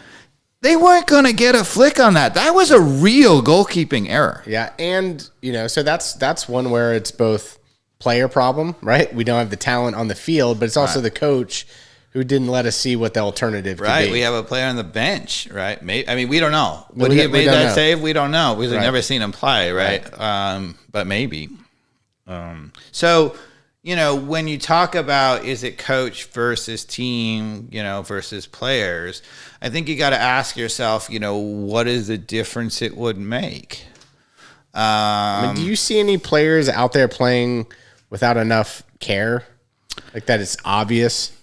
they weren't going to get a flick on that. That was a real goalkeeping error. Yeah, and, so that's one where it's both player problem, right? We don't have the talent on the field, but it's also the coach who didn't let us see what the alternative could be. Right, we have a player on the bench, right? We don't know. Would he have made that save? We don't know because we've never seen him play, right? But maybe. So, when you talk about is it coach versus team, versus players, I think you got to ask yourself, what is the difference it would make? Do you see any players out there playing without enough care? Like that it's obvious?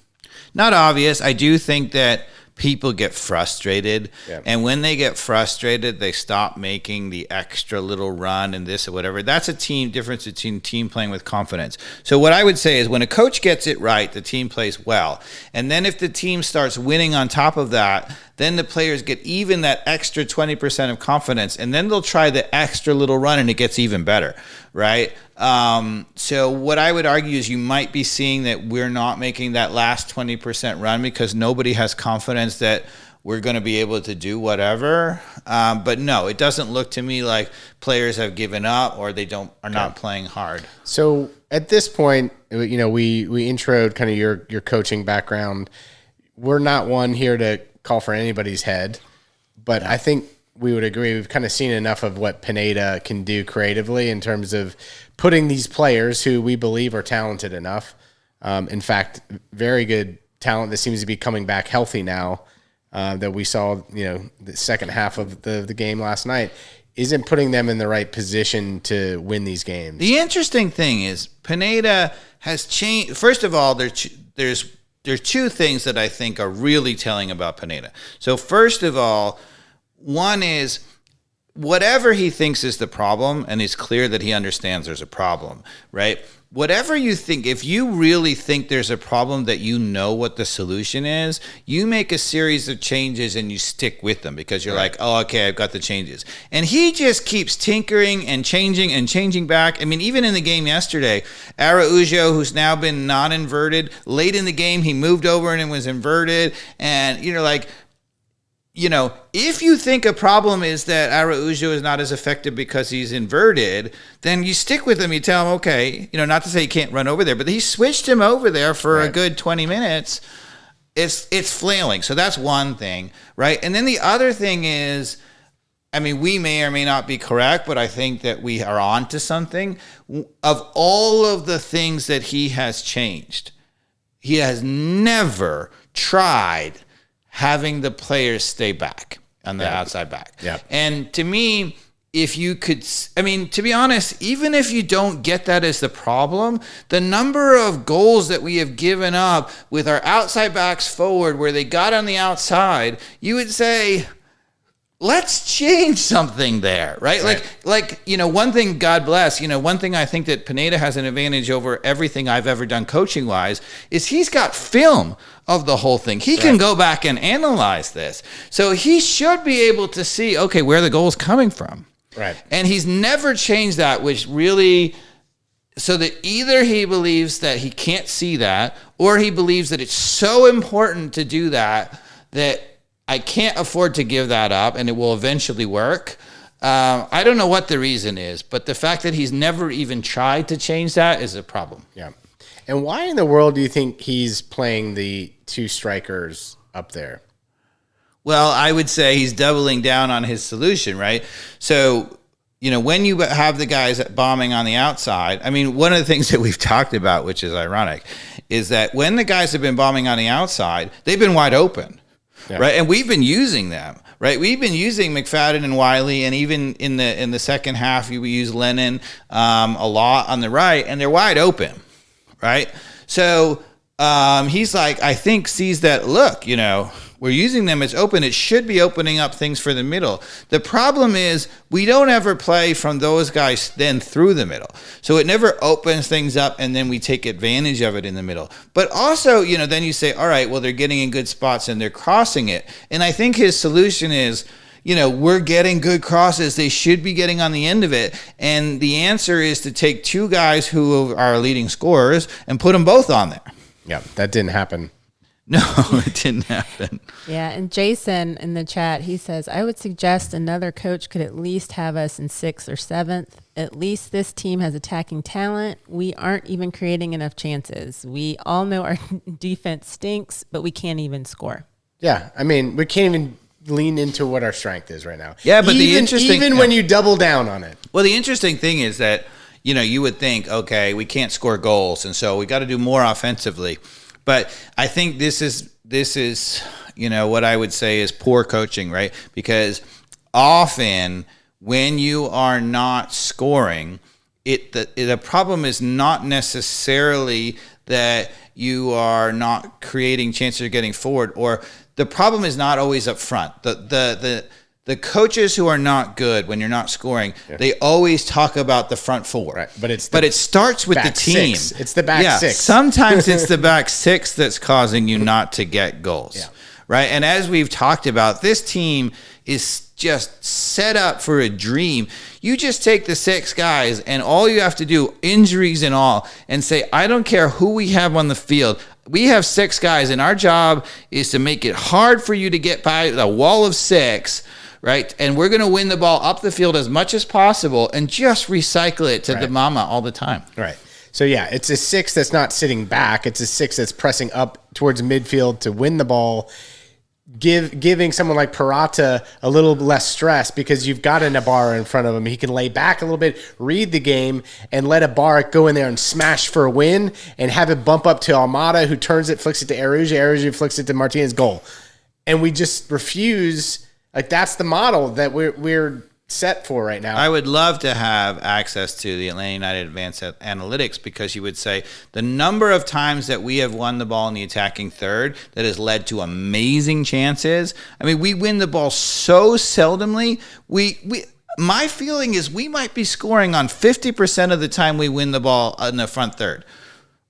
Not obvious. I do think that people get frustrated. Yeah. And when they get frustrated, they stop making the extra little run and this or whatever. That's a team difference between team playing with confidence. So what I would say is when a coach gets it right, the team plays well. And then if the team starts winning on top of that, then the players get even that extra 20% of confidence, and then they'll try the extra little run and it gets even better, right? So what I would argue is you might be seeing that we're not making that last 20% run because nobody has confidence that we're going to be able to do whatever. But no, it doesn't look to me like players have given up or they are not playing hard. So at this point, we introed kind of your coaching background. We're not one here to call for anybody's head, but I think we would agree we've kind of seen enough of what Pineda can do creatively in terms of putting these players who we believe are talented enough. In fact, very good talent that seems to be coming back healthy now that we saw, the second half of the game last night, isn't putting them in the right position to win these games. The interesting thing is Pineda has changed. First of all, there's two things that I think are really telling about Pineda. So first of all, one is whatever he thinks is the problem, and it's clear that he understands there's a problem, right? Whatever you think, if you really think there's a problem that you know what the solution is, you make a series of changes and you stick with them because you're like, oh, okay, I've got the changes. And he just keeps tinkering and changing back. I mean, even in the game yesterday, Araujo, who's now been not inverted, late in the game, he moved over and it was inverted. And if you think a problem is that Araujo is not as effective because he's inverted, then you stick with him. You tell him, okay, not to say he can't run over there, but he switched him over there for a good 20 minutes. It's flailing. So that's one thing, right? And then the other thing is, we may or may not be correct, but I think that we are on to something. Of all of the things that he has changed, he has never tried having the players stay back on the outside back. Yeah. And to me, if you could, to be honest, even if you don't get that as the problem, the number of goals that we have given up with our outside backs forward where they got on the outside, you would say, let's change something there, right? Like, one thing, God bless, one thing I think that Pineda has an advantage over everything I've ever done coaching wise is he's got film of the whole thing. He can go back and analyze this. So he should be able to see, okay, where the goal is coming from. Right. And he's never changed that, which really, so that either he believes that he can't see that, or he believes that it's so important to do that I can't afford to give that up and it will eventually work. I don't know what the reason is, but the fact that he's never even tried to change that is a problem. Yeah. And why in the world do you think he's playing the two strikers up there? Well, I would say he's doubling down on his solution, right? So, when you have the guys bombing on the outside, one of the things that we've talked about, which is ironic, is that when the guys have been bombing on the outside, they've been wide open. right? And we've been using them, right? We've been using McFadden and Wiley, and even in the second half, we use Lennon a lot on the right, and they're wide open, right? So he's like, I think sees that, look, we're using them as open. It should be opening up things for the middle. The problem is we don't ever play from those guys then through the middle. So it never opens things up, and then we take advantage of it in the middle. But also, then you say, all right, well, they're getting in good spots and they're crossing it. And I think his solution is, we're getting good crosses. They should be getting on the end of it. And the answer is to take two guys who are leading scorers and put them both on there. Yeah, that didn't happen. No, it didn't happen. Yeah, and Jason in the chat, he says, I would suggest another coach could at least have us in 6th or 7th. At least this team has attacking talent. We aren't even creating enough chances. We all know our defense stinks, but we can't even score. Yeah, I mean, we can't even lean into what our strength is right now. Yeah, but even when you double down on it. Well, the interesting thing is that, you would think, okay, we can't score goals, and so we got to do more offensively. But I think this is what I would say is poor coaching, right? Because often when you are not scoring, the problem is not necessarily that you are not creating chances of getting forward, or the problem is not always up front. The coaches who are not good when you're not scoring, they always talk about the front four. Right. But it starts with the team. Six. It's the back six. Sometimes it's the back six that's causing you not to get goals. Yeah. Right. And as we've talked about, this team is just set up for a dream. You just take the 6 guys and all you have to do, injuries and all, and say, I don't care who we have on the field. We have 6 guys, and our job is to make it hard for you to get by the wall of 6. Right. And we're going to win the ball up the field as much as possible and just recycle it to the mama all the time. Right. So, yeah, it's a 6 that's not sitting back. It's a 6 that's pressing up towards midfield to win the ball, giving someone like Parata a little less stress because you've got an Ibarra in front of him. He can lay back a little bit, read the game, and let Ibarra go in there and smash for a win and have it bump up to Almada, who turns it, flicks it to Araujo. Araujo flicks it to Martinez, goal. And we just refuse. Like, that's the model that we're set for right now. I would love to have access to the Atlanta United Advanced Analytics, because you would say the number of times that we have won the ball in the attacking third that has led to amazing chances. I mean, we win the ball so seldomly. My feeling is we might be scoring on 50% of the time we win the ball in the front third,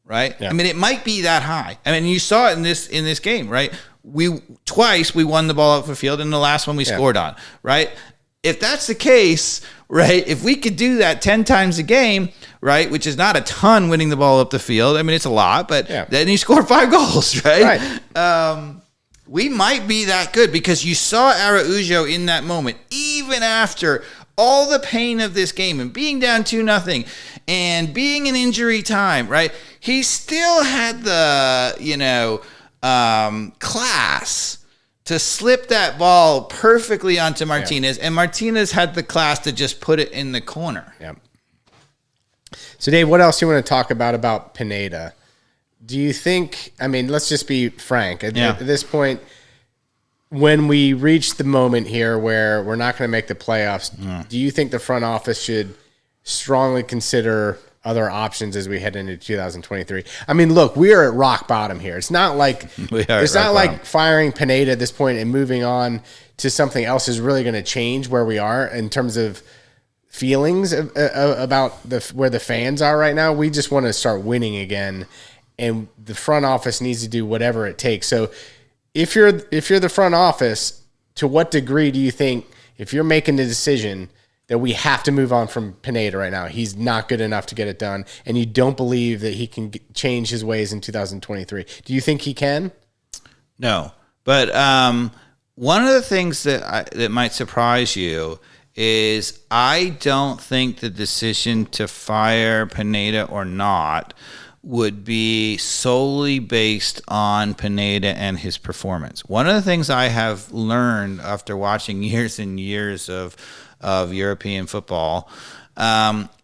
right? Yeah. I mean, it might be that high. I mean, you saw it in this game, right? Twice we won the ball up the field, and the last one we scored on, right? If that's the case, right, if we could do that 10 times a game, right, which is not a ton winning the ball up the field. I mean, it's a lot, but then you score 5 goals, right? We might be that good, because you saw Araujo in that moment, even after all the pain of this game and being down 2-0 and being in injury time, right? He still had the, class to slip that ball perfectly onto Martinez, and Martinez had the class to just put it in the corner. Yeah. So, Dave, what else do you want to talk about Pineda? Do you think, I mean, let's just be frank. At this point, when we reach the moment here where we're not going to make the playoffs, do you think the front office should strongly consider other options as we head into 2023? I mean, look, we are at rock bottom here. It's not like firing Pineda at this point and moving on to something else is really going to change where we are in terms of feelings about where the fans are right now. We just want to start winning again, and the front office needs to do whatever it takes. So if you're the front office, to what degree do you think, if you're making the decision that we have to move on from Pineda right now, he's not good enough to get it done, and you don't believe that he can change his ways in 2023, do you think he can? No. But one of the things that might surprise you is I don't think the decision to fire Pineda or not would be solely based on Pineda and his performance. One of the things I have learned after watching years and years of European football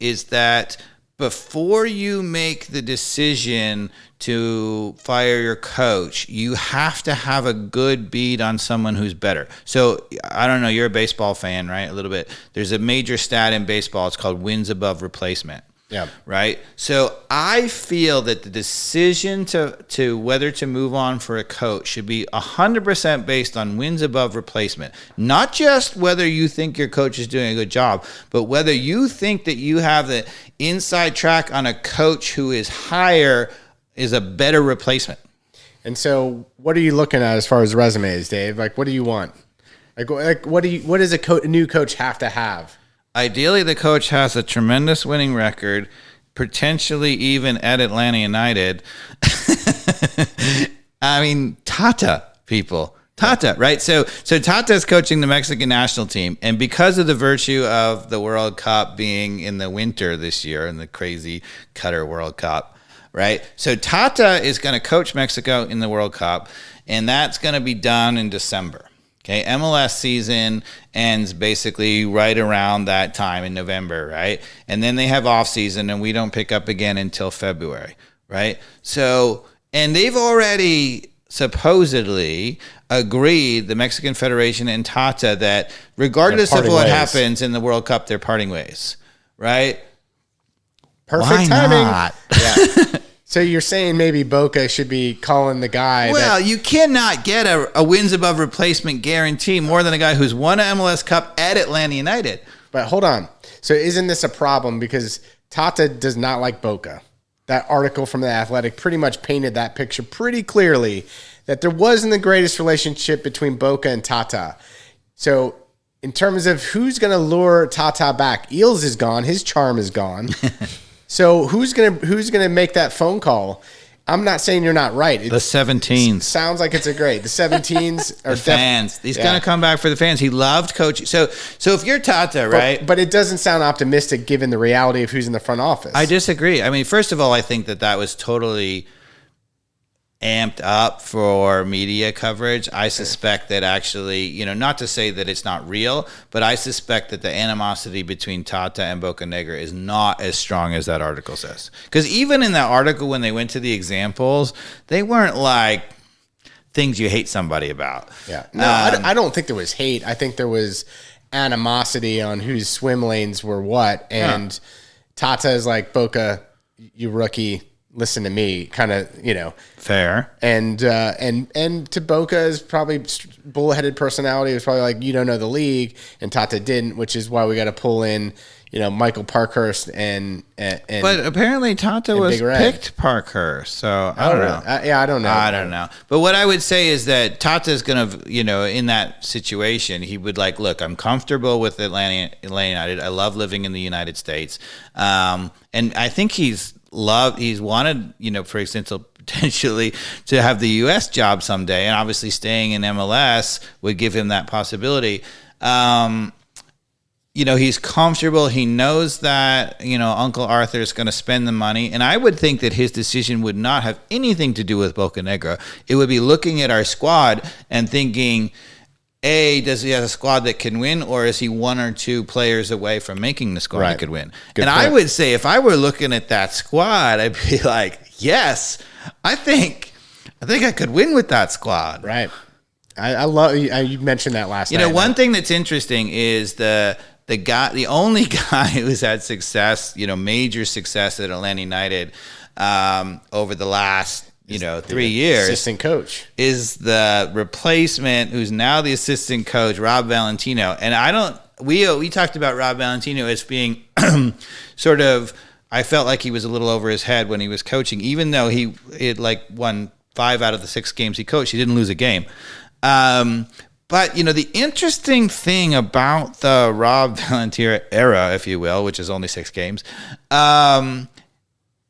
is that before you make the decision to fire your coach, you have to have a good beat on someone who's better. So I don't know, you're a baseball fan, right? A little bit. There's a major stat in baseball. It's called wins above replacement. Yeah. Right. So I feel that the decision to whether to move on for a coach should be 100% based on wins above replacement. Not just whether you think your coach is doing a good job, but whether you think that you have the inside track on a coach who is higher is a better replacement. And so what are you looking at as far as resumes, Dave? Like, what do you want? Like what does a new coach have to have? Ideally, the coach has a tremendous winning record, potentially even at Atlanta United. I mean, Tata, people. Tata, right? So Tata is coaching the Mexican national team, and because of the virtue of the World Cup being in the winter this year, in the crazy Qatar World Cup, right? So Tata is going to coach Mexico in the World Cup, and that's going to be done in December. Okay, MLS season ends basically right around that time in November, right? And then they have off season, and we don't pick up again until February, right? So, and they've already supposedly agreed, the Mexican Federation and Tata, that regardless of what happens in the World Cup, they're parting ways, right? Perfect timing. Not? Yeah. So you're saying maybe Boca should be calling the guy. Well, you cannot get a wins above replacement guarantee more than a guy who's won an MLS Cup at Atlanta United. But hold on. So isn't this a problem? Because Tata does not like Boca. That article from The Athletic pretty much painted that picture pretty clearly, that there wasn't the greatest relationship between Boca and Tata. So in terms of who's going to lure Tata back, Eels is gone. His charm is gone. So who's gonna make that phone call? I'm not saying you're not right. The 17s. Sounds like it's a great. The 17s are the fans. He's going to come back for the fans. He loved coaching. So if you're Tata, right? But it doesn't sound optimistic given the reality of who's in the front office. I disagree. I mean, first of all, I think that was totally amped up for media coverage. I suspect that actually, not to say that it's not real, but I suspect that the animosity between Tata and Boca Negra is not as strong as that article says. Because even in that article, when they went to the examples, they weren't like things you hate somebody about. Yeah. No, I don't think there was hate. I think there was animosity on whose swim lanes were what. And Tata is like, Boca, you rookie, listen to me, kind of, fair. And to Boca's probably bullheaded personality was probably like, you don't know the league, and Tata didn't, which is why we got to pull in, Michael Parkhurst and but apparently Tata was picked Parkhurst, so I don't know. I don't know. I don't know. But what I would say is that Tata's going to, in that situation, he would like, look, I'm comfortable with Atlanta United. I love living in the United States. And I think he's wanted, for example, potentially to have the U.S. job someday, and obviously staying in MLS would give him that possibility. He's comfortable. He knows that, Uncle Arthur is going to spend the money, and I would think that his decision would not have anything to do with Boca Negra. It would be looking at our squad and thinking, does he have a squad that can win, or is he one or two players away from making the squad that could win? Good point. I would say if I were looking at that squad, I'd be like, yes, I think I could win with that squad. Right. I love you mentioned that last night. One thing that's interesting is the only guy who's had success, major success at Atlanta United over the last 3 years. Assistant coach is the replacement, who's now the assistant coach, Rob Valentino. And we talked about Rob Valentino as being sort of, I felt like he was a little over his head when he was coaching, even though he had won 5 out of the 6 games he coached. He didn't lose a game. But, the interesting thing about the Rob Valentino era, if you will, which is only 6 games,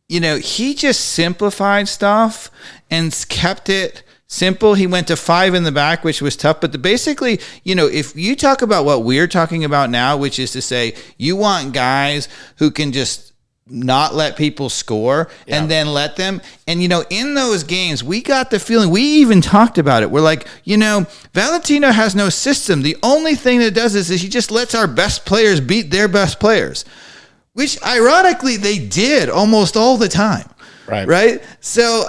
he just simplified stuff and kept it simple. He went to 5 in the back, which was tough. But basically, if you talk about what we're talking about now, which is to say you want guys who can just not let people score and then let them. And, in those games, we got the feeling, we even talked about it. We're like, Valentino has no system. The only thing that does is he just lets our best players beat their best players. which ironically they did almost all the time. Right. So,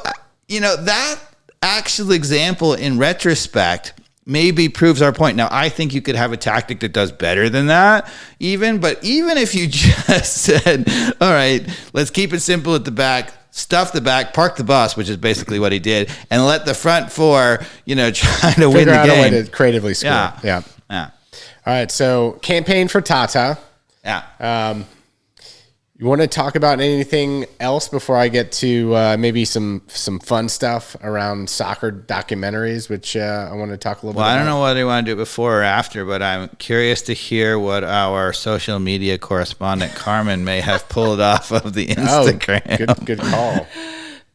that actual example in retrospect maybe proves our point. Now, I think you could have a tactic that does better than that but even if you just said, all right, let's keep it simple at the back, stuff the back, park the bus, which is basically what he did, and let the front four, try to win the game. Figure out a way to creatively score. Yeah. All right, so campaign for Tata. Yeah. You want to talk about anything else before I get to maybe some fun stuff around soccer documentaries, which I want to talk a little bit about? Well, I don't know whether you want to do it before or after, but I'm curious to hear what our social media correspondent, Carmen, may have pulled off of the Instagram. Oh, good call.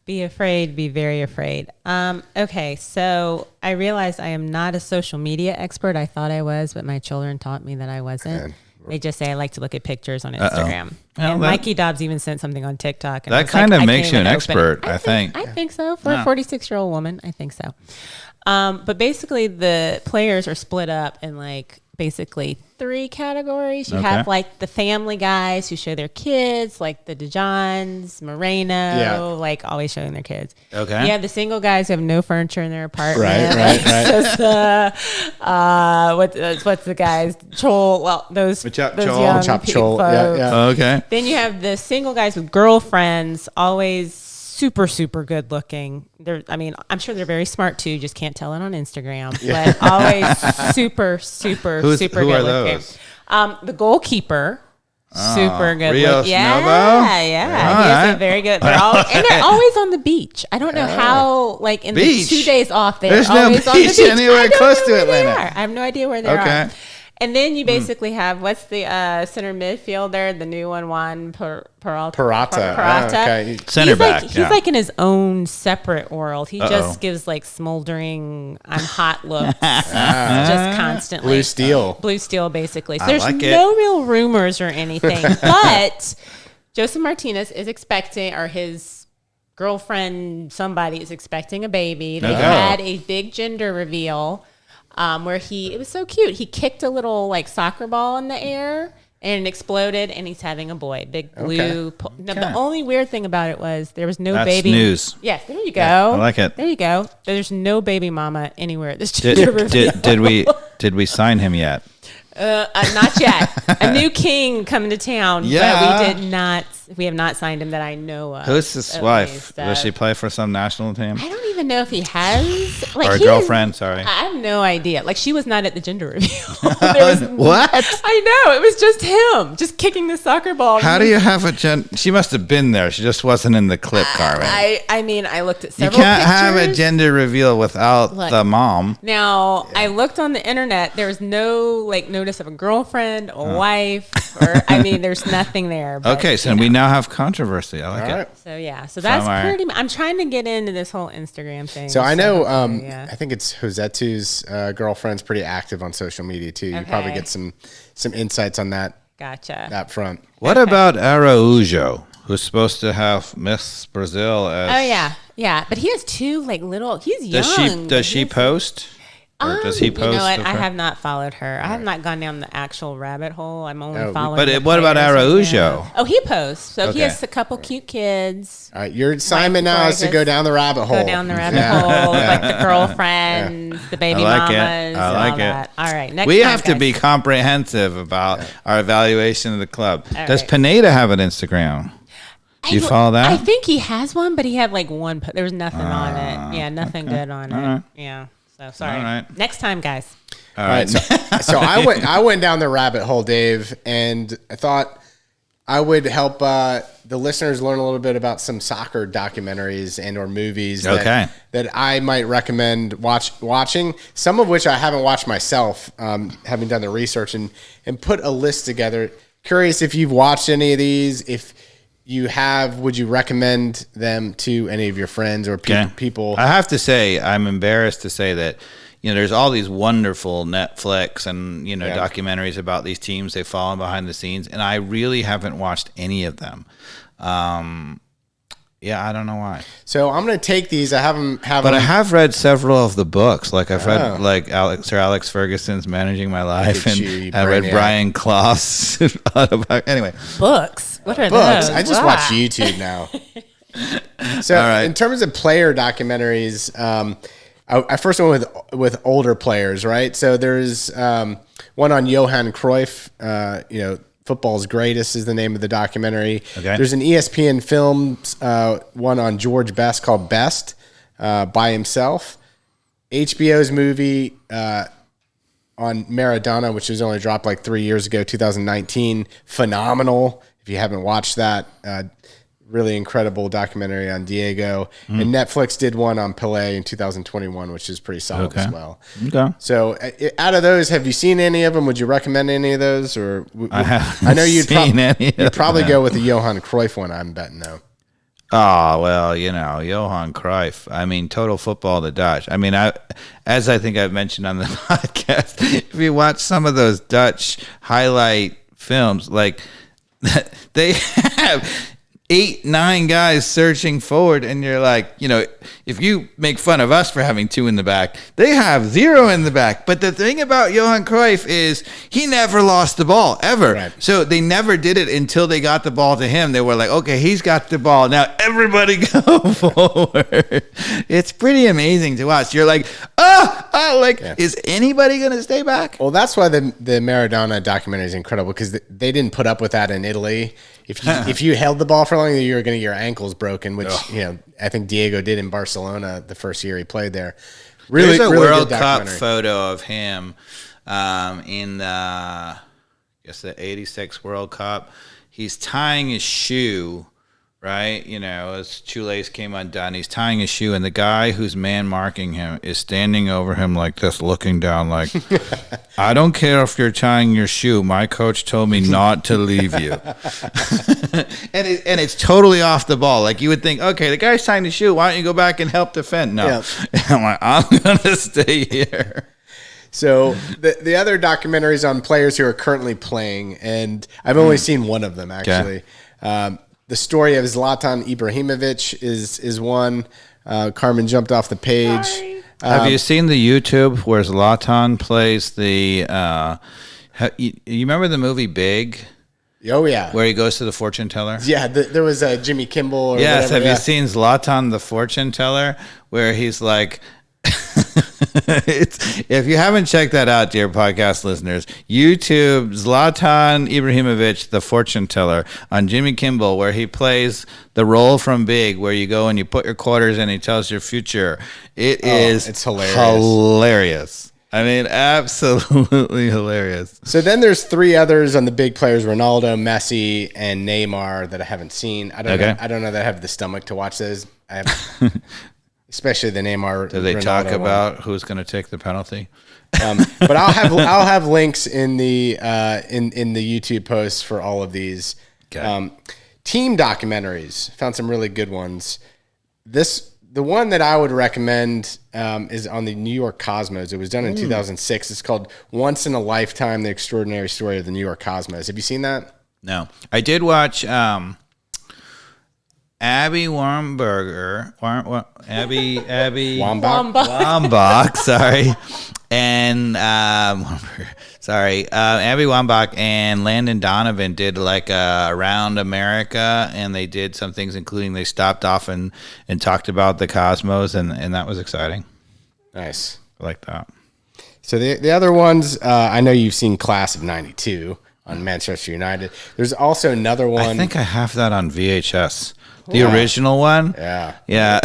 Be afraid, be very afraid. Okay, so I realized I am not a social media expert. I thought I was, but my children taught me that I wasn't. They just say I like to look at pictures on Instagram. Well, and Mikey Dobbs even sent something on TikTok. And that kind of makes you an expert, I think. I think so. For a 46-year-old woman, I think so. But basically, the players are split up in basically 3 categories. You have the family guys who show their kids, like the DeJohns, Moreno, always showing their kids. Okay. You have the single guys who have no furniture in their apartment. Right. What's the guys? Chol. Well, those young Chol. folks. Yeah. Okay. Then you have the single guys with girlfriends, always super, super good looking. I'm sure they're very smart too. Just can't tell it on Instagram. But always super, super, super good looking. The goalkeeper, super good looking. Yeah. He is very good. They're always on the beach. I don't know how. In the 2 days off, they're always on the beach. There's no beach anywhere close to Atlanta. I have no idea where they are. And then you basically have, what's the center midfielder, the new one, Juan Peralta. Okay. Center back. He's in his own separate world. He just gives smoldering, I'm hot looks, just constantly. Blue steel, basically. So there's no real rumors or anything. But Joseph Martinez is expecting, or his girlfriend, somebody is expecting a baby. They had a big gender reveal. Where it was so cute. He kicked a little soccer ball in the air and it exploded, and he's having a boy. Big blue. The only weird thing about it was there was no baby. That's news. Yes, there you go. Yeah, I like it. There you go. There's no baby mama anywhere at this gender reveal. Did we sign him yet? Not yet. A new king coming to town, but we did not. We have not signed him that I know of. Who's his wife? Does she play for some national team? I don't even know if he has. Or a girlfriend, sorry. I have no idea. She was not at the gender reveal. What? I know. It was just him, just kicking the soccer ball. How do you have she must have been there. She just wasn't in the clip, Carmen. I looked at several You can't pictures. Have a gender reveal without the mom. Now, I looked on the internet. There was no, notice of a girlfriend, a wife, or, there's nothing there. But, okay, so we now have controversy. I like it. So that's pretty much, I'm trying to get into this whole Instagram thing. So I know, I think it's Josetu's girlfriend's pretty active on social media too. You probably get some insights on that. Gotcha. That front. What about Araújo, who's supposed to have Miss Brazil as... Oh, yeah. But he has 2, little... He's young. Does she post? Or does he post? You know what? I have not followed her. I have not gone down the actual rabbit hole. I'm only following. But what about Araújo? Oh, he posts. So he has a couple cute kids. All right, your assignment now is to go down the rabbit hole. Go down the rabbit hole, the girlfriends, the baby mamas, I like it. That. All right, next we time, have to be comprehensive about our evaluation of the club. All Does right. Pineda have an Instagram? Do you follow that? I think he has one, but he had one. There was nothing on it. Yeah, nothing good on it. Yeah. So sorry. All right. Next time, guys. All right. So I went down the rabbit hole, Dave, and I thought I would help the listeners learn a little bit about some soccer documentaries and or movies that I might recommend watching. Some of which I haven't watched myself, having done the research and put a list together. Curious if you've watched any of these. If you have, would you recommend them to any of your friends or people? I have to say, I'm embarrassed to say that, there's all these wonderful Netflix and, documentaries about these teams they've fallen behind the scenes, and I really haven't watched any of them. I don't know why. So I'm going to take these. I haven't. But I have read several of the books. I've read Sir Alex Ferguson's Managing My Life, and I read Brian Clough's. Anyway, books. What are Books. those? I just Wow. watch YouTube now. So All right. in terms of player documentaries, I first went with older players, right? So there's one on Johan Cruyff. Football's Greatest is the name of the documentary. Okay. There's an ESPN Films one on George Best called Best by himself. HBO's movie on Maradona, which was only dropped like 3 years ago, 2019. Phenomenal. If you haven't watched that, really incredible documentary on Diego. And Netflix did one on Pelé in 2021, which is pretty solid as well. Okay. So out of those, have you seen any of them? Would you recommend any of those? Or I haven't I know you'd seen any of you'd probably them. go with the Johan Cruyff one, I'm betting, though. Oh, well, Johan Cruyff. I mean, total football, the Dutch. I mean, as I think I've mentioned on the podcast, if you watch some of those Dutch highlight films, like they have 8, 9 guys searching forward, and you're like, if you make fun of us for having 2 in the back, they have 0 in the back. But the thing about Johan Cruyff is he never lost the ball, ever. Right. So they never did it until they got the ball to him. They were like, okay, he's got the ball. Now everybody go forward. It's pretty amazing to watch. You're like, is anybody going to stay back? Well, that's why the Maradona documentary is incredible, because they didn't put up with that in Italy. If you held the ball for long, you were going to get your ankles broken, which I think Diego did in Barcelona the first year he played there. Really, There's a really World good Cup documentary. photo of him in the 86 World Cup. He's tying his shoe, right? His shoelace came undone. He's tying his shoe, and the guy who's man marking him is standing over him like this, looking down like, I don't care if you're tying your shoe. My coach told me not to leave you. and it's totally off the ball. Like, you would think, okay, the guy's tying the shoe. Why don't you go back and help defend? No. Yeah. I'm like, I'm going to stay here. So the other documentaries on players who are currently playing, and I've only seen one of them, actually. The story of Zlatan Ibrahimovic is one. Carmen jumped off the page. Have you seen the YouTube where Zlatan plays the you remember the movie Big, Oh, yeah. where he goes to the fortune teller? Yeah, there was a Jimmy Kimmel or Yes, whatever. have yeah. you seen Zlatan the fortune teller, where he's like, if you haven't checked that out, dear podcast listeners, YouTube Zlatan Ibrahimovic the fortune teller on Jimmy Kimmel, where he plays the role from Big, where you go and you put your quarters in, he tells your future. It's hilarious. I mean, absolutely hilarious. So then there's 3 others on the big players: Ronaldo, Messi, and Neymar, that I haven't seen. I don't know that I have the stomach to watch those. I have, especially the Neymar. Do they Ronaldo talk one. about who's going to take the penalty? But I'll have links in the in the YouTube posts for all of these. Okay. Team documentaries. Found some really good ones. The one that I would recommend is on the New York Cosmos. It was done in 2006. It's called Once in a Lifetime: The Extraordinary Story of the New York Cosmos. Have you seen that? No. I did watch Abby Wambach, sorry. And Abby Wambach and Landon Donovan did like around America, and they did some things, including they stopped off and talked about the Cosmos, and that was exciting. Nice. I like that. So the other ones, I know you've seen Class of '92 on Manchester United. There's also another one. I think I have that on VHS. The original one? Yeah. Yeah.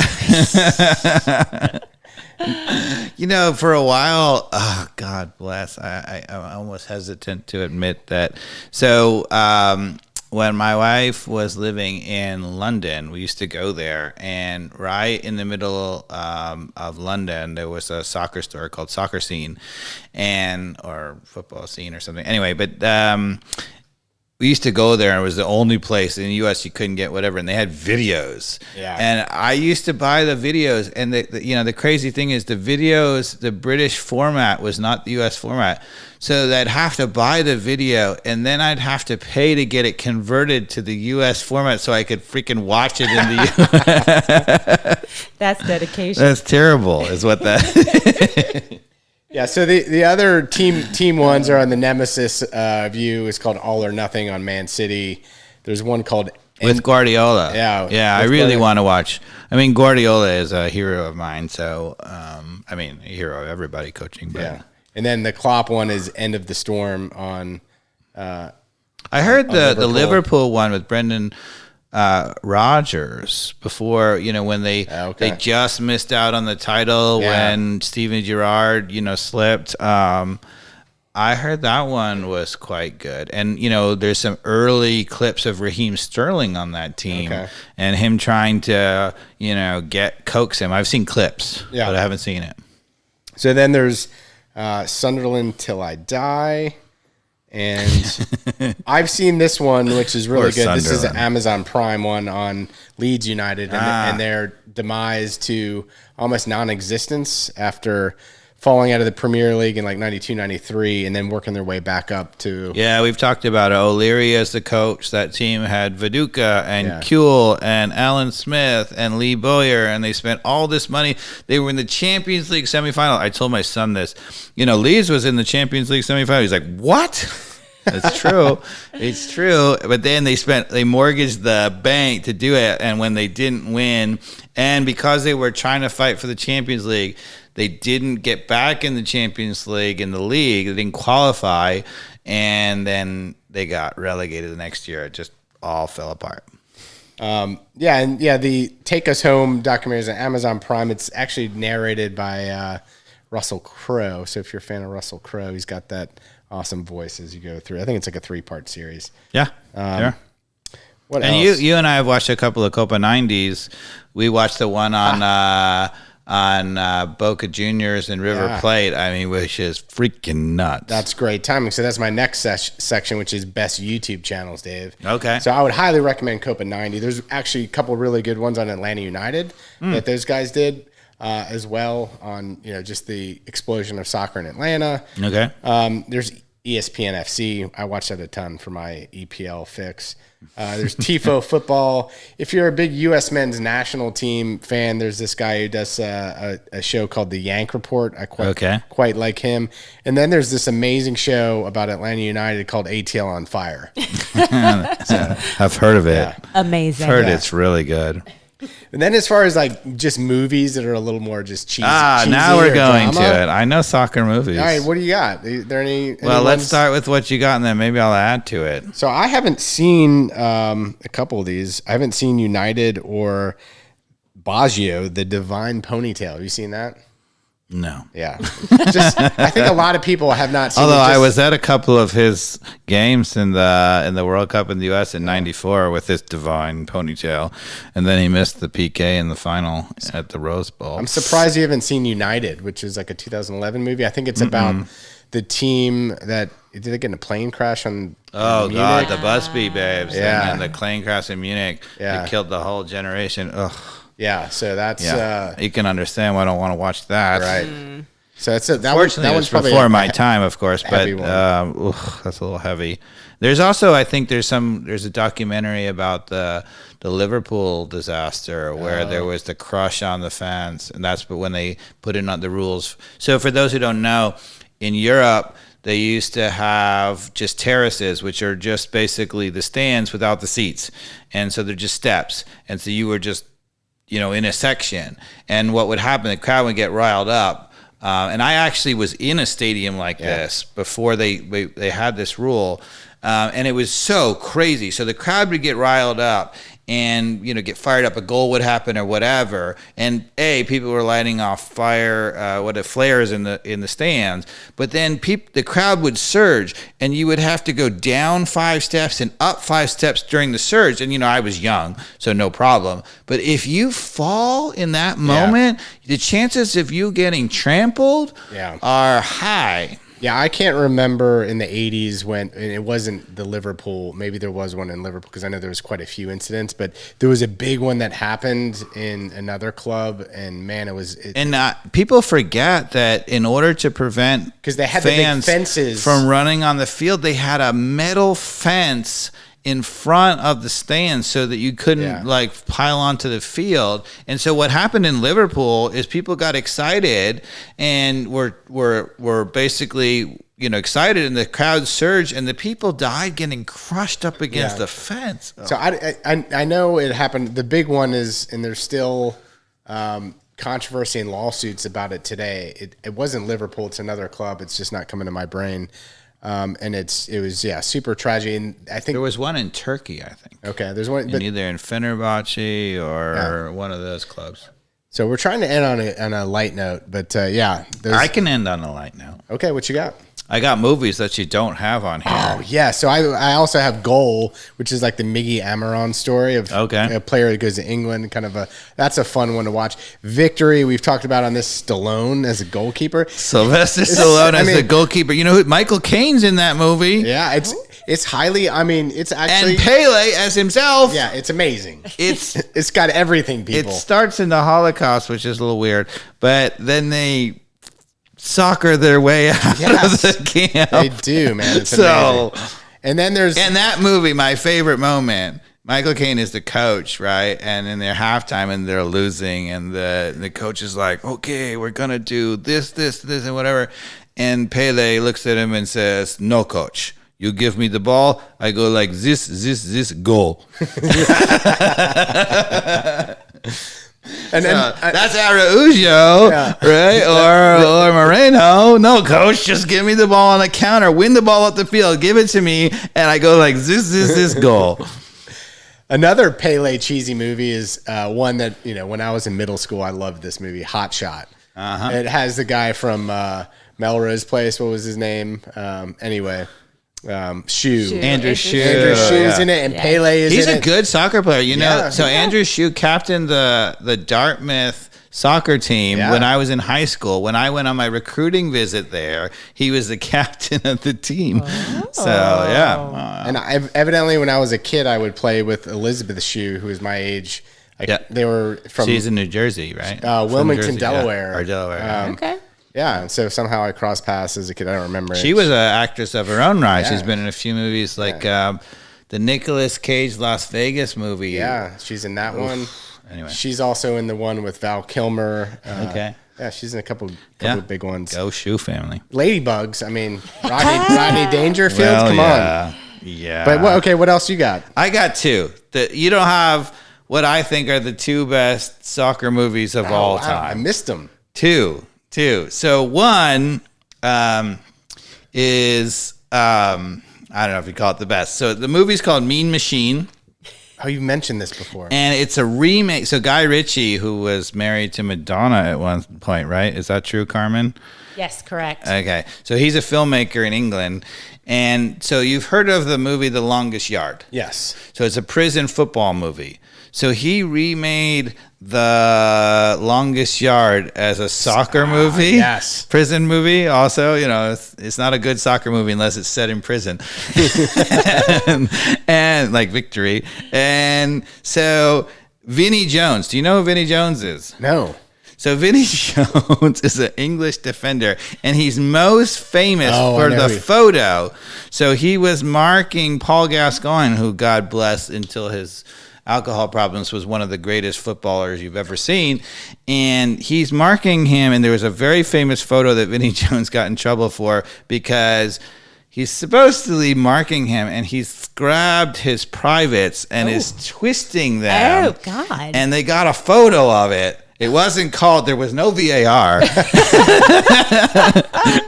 For a while, oh, God bless, I'm almost hesitant to admit that. So when my wife was living in London, we used to go there, and right in the middle of London, there was a soccer store called Soccer Scene, or Football Scene or something. Anyway, but we used to go there, and it was the only place in the U.S. you couldn't get whatever, and they had videos. Yeah. And I used to buy the videos, and the crazy thing is the videos, the British format was not the U.S. format. So I'd have to buy the video, and then I'd have to pay to get it converted to the U.S. format so I could freaking watch it in the U.S. That's dedication. That's terrible, is what that. Yeah, so the other team ones are on the Nemesis view. It's called All or Nothing on Man City. There's one called with Guardiola. Yeah. I really want to watch. I mean, Guardiola is a hero of mine. So, I mean, a hero of everybody coaching. But. Yeah. And then the Klopp one is End of the Storm on. I heard the Liverpool one with Brendan Rodgers before, when they just missed out on the title when Steven Gerrard, slipped. I heard that one was quite good. And, there's some early clips of Raheem Sterling on that team and him trying to, coax him. I've seen clips, but I haven't seen it. So then there's Sunderland Till I Die. And I've seen this one, which is really good. This is an Amazon Prime one on Leeds United and their demise to almost non-existence after falling out of the Premier League in like 92, 93, and then working their way back up to... Yeah, we've talked about it. O'Leary as the coach. That team had Viduka and Kuehl and Alan Smith and Lee Bowyer, and they spent all this money. They were in the Champions League semifinal. I told my son this. Leeds was in the Champions League semifinal. He's like, what? It's true. It's true. But then they mortgaged the bank to do it, and when they didn't win, and because they were trying to fight for the Champions League, they didn't get back in the Champions League in the league. They didn't qualify, and then they got relegated the next year. It just all fell apart. The Take Us Home documentary is on Amazon Prime. It's actually narrated by Russell Crowe. So if you're a fan of Russell Crowe, he's got that awesome voice as you go through. I think it's like a 3-part series. Yeah. What else? You and I have watched a couple of Copa 90s. We watched the one on Boca Juniors and River Plate. I mean, which is freaking nuts. That's great timing. So that's my next section, which is best YouTube channels, Dave. Okay. So I would highly recommend Copa 90. There's actually a couple really good ones on Atlanta United that those guys did as well on, just the explosion of soccer in Atlanta. Okay. There's ESPN FC. I watch that a ton for my EPL fix. There's Tifo Football. If you're a big U.S. men's national team fan, there's this guy who does a show called The Yank Report. I quite like him. And then there's this amazing show about Atlanta United called ATL On Fire. I've heard of it. Yeah. Amazing. Heard it's really good. And then as far as like just movies that are a little more just cheesy. Now we're going to it. I know soccer movies. All right, what do you got? Are there any well, let's start with what you got, and then maybe I'll add to it. So I haven't seen a couple of these. I haven't seen United or Baggio, The Divine Ponytail. Have you seen that? No. Yeah. I think a lot of people have not seen Although I was at a couple of his games in the World Cup in the US in '94 with his divine ponytail, and then he missed the PK in the final at the Rose Bowl. I'm surprised you haven't seen United, which is like a 2011 movie. I think it's about the team that did they get in a plane crash on Munich? God, the Busby Babes and the plane crash in Munich. Yeah. It killed the whole generation. Ugh. Yeah, so that's you can understand why I don't want to watch that. Right. So that's it. That one's before my time, of course, but that's a little heavy. There's also, I think, there's a documentary about the Liverpool disaster where there was the crush on the fans, and that's when they put in the rules. So for those who don't know, in Europe, they used to have just terraces, which are just basically the stands without the seats, and so they're just steps, and so you were just in a section, and what would happen, the crowd would get riled up. And I actually was in a stadium like this before they had this rule, and it was so crazy. So the crowd would get riled up and get fired up. A goal would happen or whatever, and people were lighting off flares in the stands. But then the crowd would surge, and you would have to go down 5 steps and up 5 steps during the surge. And I was young, so no problem. But if you fall in that moment, the chances of you getting trampled are high. Yeah, I can't remember in the 80s when, and it wasn't the Liverpool, maybe there was one in Liverpool because I know there was quite a few incidents, but there was a big one that happened in another club, and man, people forget that in order to prevent because they had the big fences from running on the field, they had a metal fence in front of the stands so that you couldn't pile onto the field. And so what happened in Liverpool is people got excited and were basically excited, and the crowd surged, and the people died getting crushed up against the fence. So I know it happened. The big one is, and there's still controversy and lawsuits about it today. It wasn't Liverpool; it's another club. It's just not coming to my brain. And it was super tragic. And I think there was one in Turkey. I think. Okay, there's one either in Fenerbahce or one of those clubs. So we're trying to end on a light note, but I can end on a light note. Okay, what you got? I got movies that you don't have on here. Oh, yeah. So I also have Goal, which is like the Miggy Amaron story of a player that goes to England. That's a fun one to watch. Victory, we've talked about on this, Stallone as a goalkeeper. Sylvester Stallone as the goalkeeper. You know who? Michael Caine's in that movie. Yeah, it's highly, it's actually. And Pele as himself. Yeah, it's amazing. It's got everything, people. It starts in the Holocaust, which is a little weird, but then they soccer their way out of the camp. They do, man. It's amazing. And then there's in that movie, my favorite moment. Michael Caine is the coach, right? And in their halftime, and they're losing, and the coach is like, "Okay, we're gonna do this, and whatever." And Pele looks at him and says, "No, coach. You give me the ball. I go like this, goal." And then that's Araujo, right? Or Moreno. No, coach, just give me the ball on the counter. Win the ball up the field. Give it to me, and I go like this goal. Another Pele cheesy movie is one that when I was in middle school, I loved this movie, Hot Shot. It has the guy from Melrose Place. What was his name? Anyway. Andrew Shue. Andrew Shue's in it, and Pele is in it. He's a good soccer player, you know. So Andrew Shue captained the Dartmouth soccer team when I was in high school. When I went on my recruiting visit there, he was the captain of the team. So and evidently, when I was a kid, I would play with Elizabeth Shue, who was my age. They were from. She's in New Jersey, right? Wilmington, Jersey, Delaware. Or Delaware. Okay. Yeah, and so somehow I crossed paths as a kid. I don't remember. She was an actress of her own right. She's been in a few movies like the Nicolas Cage Las Vegas movie. Yeah, she's in that one. Anyway, she's also in the one with Val Kilmer. Okay. Yeah, she's in a couple of big ones. Go Shue family. Ladybugs. Rodney Dangerfield. Come on. Yeah. But what else you got? I got two. You don't have what I think are the two best soccer movies of all time. I missed them. Two. So one is I don't know if you call it the best. So the movie's called Mean Machine. Oh, you mentioned this before. And it's a remake. So Guy Ritchie, who was married to Madonna at one point, right? Is that true, Carmen? Yes, correct. Okay. So he's a filmmaker in England. And so you've heard of the movie The Longest Yard. Yes. So it's a prison football movie. So he remade The Longest Yard as a soccer movie. Yes. Prison movie also. It's not a good soccer movie unless it's set in prison. and like Victory. And so Vinnie Jones. Do you know who Vinnie Jones is? No. So Vinnie Jones is an English defender, and he's most famous for the photo. So he was marking Paul Gascoigne, who, God bless, until his alcohol problems, was one of the greatest footballers you've ever seen. And he's marking him, and there was a very famous photo that Vinnie Jones got in trouble for because he's supposed to be marking him, and he's grabbed his privates and is twisting them. Oh, God. And they got a photo of it. It wasn't called, there was no VAR.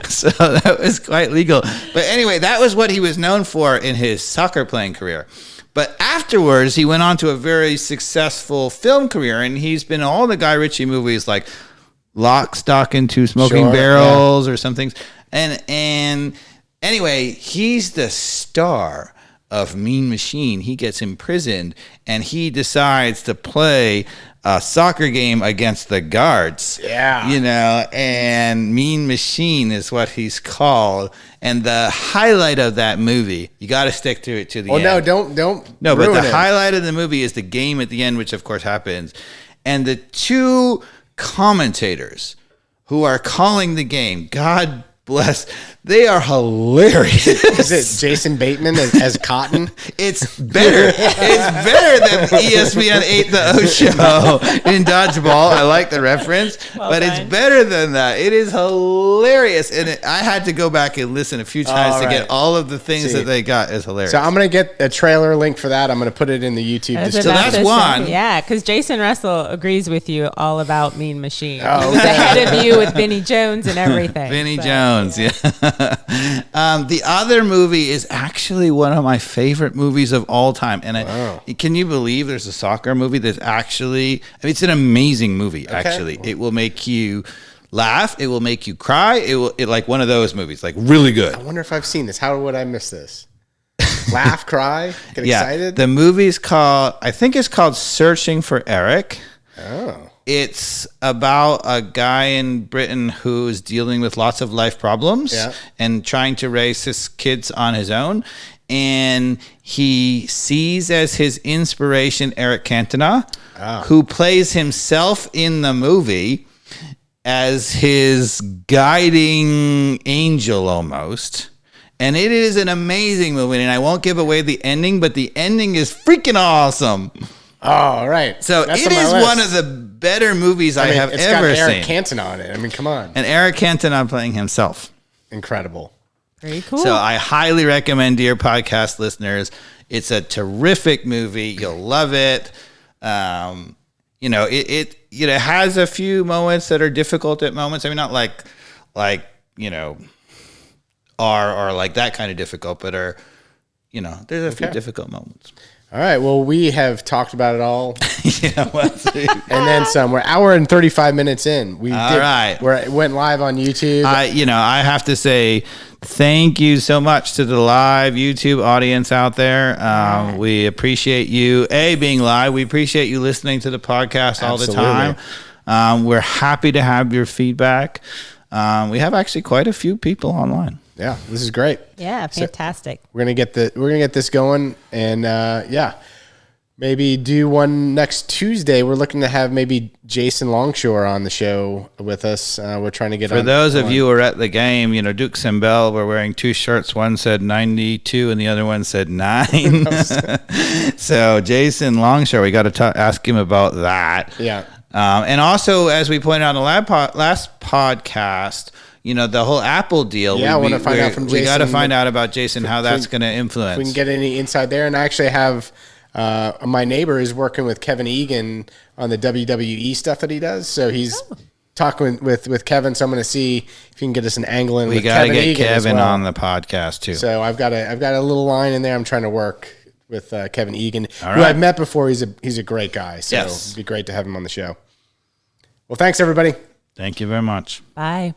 So that was quite legal. But anyway, that was what he was known for in his soccer playing career. But afterwards, he went on to a very successful film career, and he's been in all the Guy Ritchie movies like Lock, Stock, and Two Smoking Barrels or some things. And anyway, he's the star of Mean Machine. He gets imprisoned, and he decides to play a soccer game against the guards. Yeah. And Mean Machine is what he's called. And the highlight of that movie, you got to stick to it to the end. No, don't. No, but the highlight of the movie is the game at the end, which of course happens. And the two commentators who are calling the game, God bless. They are hilarious. Is it Jason Bateman as Cotton? It's better. It's better than ESPN 8 The O Show in Dodgeball. I like the reference, but it's better than that. It is hilarious. And I had to go back and listen a few times to get all of the things that they got. Is hilarious. So I'm going to get a trailer link for that. I'm going to put it in the YouTube description. So that's one. Yeah, because Jason Russell agrees with you all about Mean Machine. Oh, he's ahead of you with Vinnie Jones and everything. Vinnie Jones, yeah. The other movie is actually one of my favorite movies of all time. And can you believe there's a soccer movie that's actually, it's an amazing movie, actually. It will make you laugh. It will make you cry. It like one of those movies, like really good. I wonder if I've seen this. How would I miss this? Laugh, cry, get excited? The movie's called, I think it's called Searching for Eric. Oh. It's about a guy in Britain who's dealing with lots of life problems and trying to raise his kids on his own. And he sees as his inspiration Eric Cantona, who plays himself in the movie as his guiding angel almost. And it is an amazing movie. And I won't give away the ending, but the ending is freaking awesome. Oh, all right. So it is one of the better movies I have ever seen. It's got Eric Cantona on it. I mean, come on. And Eric Cantona playing himself. Incredible. Very cool. So I highly recommend, dear podcast listeners. It's a terrific movie. You'll love it. It has a few moments that are difficult at moments. I mean, not like are like that kind of difficult, but there's a few difficult moments. All right. Well, we have talked about it all. And then some. We're hour and 35 minutes in. We went live on YouTube. I have to say thank you so much to the live YouTube audience out there. We appreciate you, being live. We appreciate you listening to the podcast all the time. We're happy to have your feedback. We have actually quite a few people online. Yeah, this is great. Yeah, fantastic. So we're gonna get this going, and maybe do one next Tuesday. We're looking to have maybe Jason Longshore on the show with us. We're trying to get for those of you who are at the game. Dukes and Bell were wearing two shirts. One said 92, and the other one said 9. So Jason Longshore, we got to ask him about that. Yeah, and also as we pointed out on the last podcast. The whole Apple deal. Yeah, I want to find out from Jason. We got to find out about Jason, how that's going to influence. If we can get any insight there. And I actually have my neighbor is working with Kevin Egan on the WWE stuff that he does. So he's talking with Kevin. So I'm going to see if he can get us an angle in. We got to get Kevin on the podcast too. So I've got a little line in there. I'm trying to work with Kevin Egan, who I've met before. He's a great guy. So it'd be great to have him on the show. Well, thanks everybody. Thank you very much. Bye.